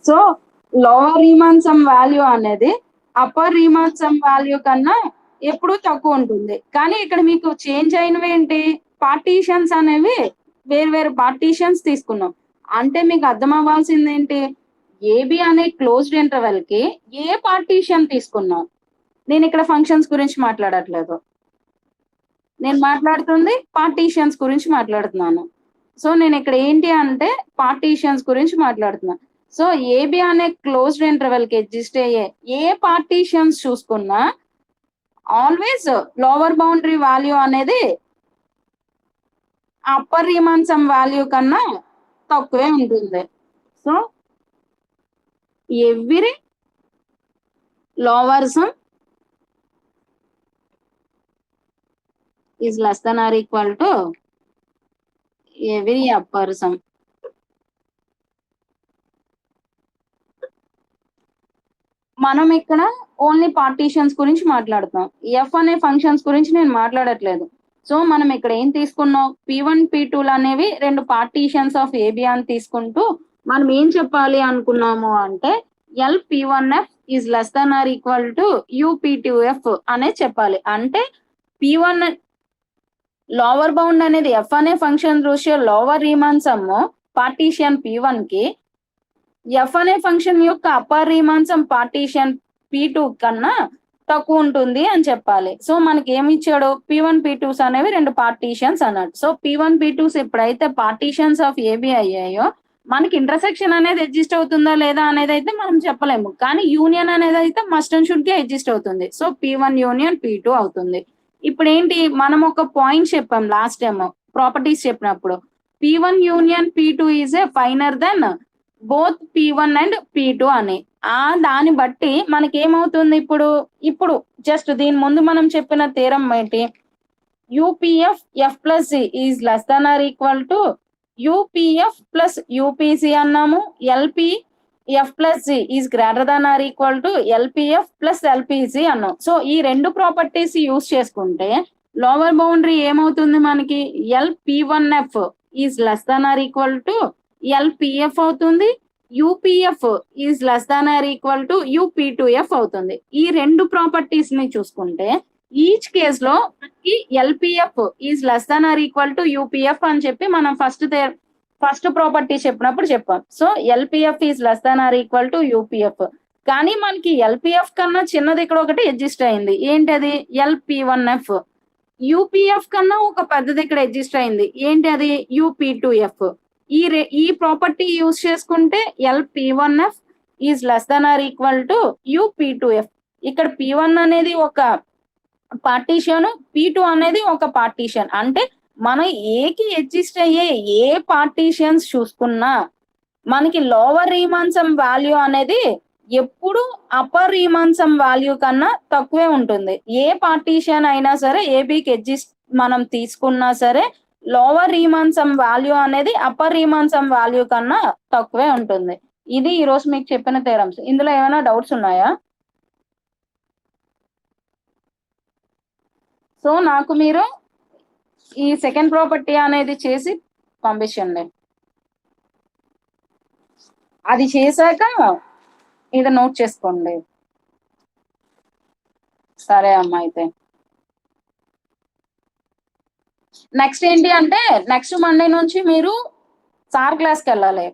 సో లోవర్ రీమాన్సమ్ వాల్యూ అనేది అప్పర్ రీమాన్సమ్ వాల్యూ కన్నా ఎప్పుడు తక్కువ ఉంటుంది. కానీ ఇక్కడ మీకు చేంజ్ అయినవి ఏంటి? పార్టీషన్స్ అనేవి వేరు పార్టీషన్స్ తీసుకున్నాం. అంటే మీకు అర్థం అవ్వాల్సింది ఏంటి? ఏబి అనే క్లోజ్డ్ ఇంటర్వెల్ కి ఏ పార్టీషన్ తీసుకున్నాం. నేను ఇక్కడ ఫంక్షన్స్ గురించి మాట్లాడట్లేదు, నేను మాట్లాడుతుంది పార్టీషన్స్ గురించి మాట్లాడుతున్నాను. సో నేను ఇక్కడ ఏంటి అంటే పార్టీషన్స్ గురించి మాట్లాడుతున్నాను. సో ఏబి అనే క్లోజ్డ్ ఇంటర్వెల్ కి ఎగ్జిస్ట్ అయ్యే ఏ పార్టీషన్స్ చూసుకున్నా ఆల్వేస్ లోవర్ బౌండరీ వాల్యూ అనేది అప్పర్ రీమాన్సమ్ వాల్యూ కన్నా తక్కువే ఉంటుంది. So every lower sum is less than or equal to every upper sum. మనం ఇక్కడ ఓన్లీ పార్టీషన్స్ గురించి మాట్లాడుతాం. ఎఫ్ అనే ఫంక్షన్స్ గురించి నేను మాట్లాడట్లేదు. సో మనం ఇక్కడ ఏం తీసుకున్నాం, P1 P2 అనేవి రెండు పార్టీషన్స్ ఆఫ్ ఏబి అని తీసుకుంటూ మనం ఏం చెప్పాలి అనుకున్నాము అంటే LP1F is less than or equal to UP2F అనే చెప్పాలి. అంటే P1 లోవర్ బౌండ్ అనేది ఎఫ్ అనే ఫంక్షన్ దృష్ట్యా lower Riemann some partition P1 కి ఎఫ్ అనే ఫంక్షన్ యొక్క upper Riemann some partition P2 కన్నా తక్కువ ఉంటుంది అని చెప్పాలి. సో మనకి ఏమి ఇచ్చాడు, P1 P2s అనేవి రెండు పార్టీషన్స్ అన్నాడు. సో P1 P2s ఎప్పుడైతే పార్టీషన్స్ ఆఫ్ ఏబి అయ్యాయో మనకి ఇంటర్సెక్షన్ అనేది ఎగ్జిస్ట్ అవుతుందా లేదా అనేది అయితే మనం చెప్పలేము, కానీ యూనియన్ అనేది అయితే మస్ట్ అండ్ షుడ్ గా ఎగ్జిస్ట్ అవుతుంది. సో P1 యూనియన్ P2 అవుతుంది. ఇప్పుడు ఏంటి, మనం ఒక పాయింట్ చెప్పాం లాస్ట్ టైం ప్రాపర్టీస్ చెప్పినప్పుడు, P1 union P2 is a finer than both P1 and P2 అని. దాన్ని బట్టి మనకి ఏమవుతుంది, ఇప్పుడు జస్ట్ దీని ముందు మనం చెప్పిన థీరం ఏంటి, UPF F plus C is less than or equal to UPF plus UPC అన్నాము. LP F plus C is greater than or equal to LPF plus LPC అన్నాం. సో ఈ రెండు ప్రాపర్టీస్ యూజ్ చేసుకుంటే లోవర్ బౌండరీ ఏమవుతుంది మనకి, LP1F is less than or equal to LPF అవుతుంది. UPF is less than or equal to UP2F అవుతుంది. ఈ రెండు ప్రాపర్టీస్ ని చూసుకుంటే ఈచ్ కేస్ లో మనకి LPF is less than or equal to UPF అని చెప్పి మనం ఫస్ట్ ప్రాపర్టీ చెప్పినప్పుడు చెప్పాం. So LPF is less than or equal to UPF. కానీ మనకి LPF కన్నా చిన్నది ఇక్కడ ఒకటి ఎగ్జిస్ట్ అయింది, ఏంటది, LP1F. UPF కన్నా ఒక పెద్దది ఇక్కడ ఎగ్జిస్ట్ అయింది, ఏంటి అది, UP2F. ఈ ప్రాపర్టీ యూజ్ చేసుకుంటే LP1F is less than or equal to UP2F. ఇక్కడ P1 అనేది ఒక పార్టీషన్, P2 అనేది ఒక పార్టీషన్. అంటే మనం ఏకి ఎగ్జిస్ట్ అయ్యే ఏ పార్టీషన్స్ చూసుకున్నా మనకి లోవర్ రీమాన్ సమ్ వాల్యూ అనేది ఎప్పుడు అప్పర్ రీమాన్ సమ్ వాల్యూ కన్నా తక్కువే ఉంటుంది. ఏ పార్టీషన్ అయినా సరే ఏబికి ఎగ్జిస్ట్ మనం తీసుకున్నా సరే లోవర్ రీమాన్ సమ్ వాల్యూ అనేది అప్పర్ రీమాన్ సమ్ వాల్యూ కన్నా తక్కువే ఉంటుంది. ఇది ఈ రోజు మీకు చెప్పిన థీరమ్స్. ఇందులో ఏమైనా డౌట్స్ ఉన్నాయా? సో నాకు మీరు ఈ సెకండ్ ప్రాపర్టీ అనేది చేసి పంపించండి. అది చేశాక ఇది నోట్ చేసుకోండి. సరే అమ్మా, అయితే నెక్స్ట్ ఏంటి అంటే నెక్స్ట్ మండే నుంచి మీరు సార్ క్లాస్కి వెళ్ళాలి.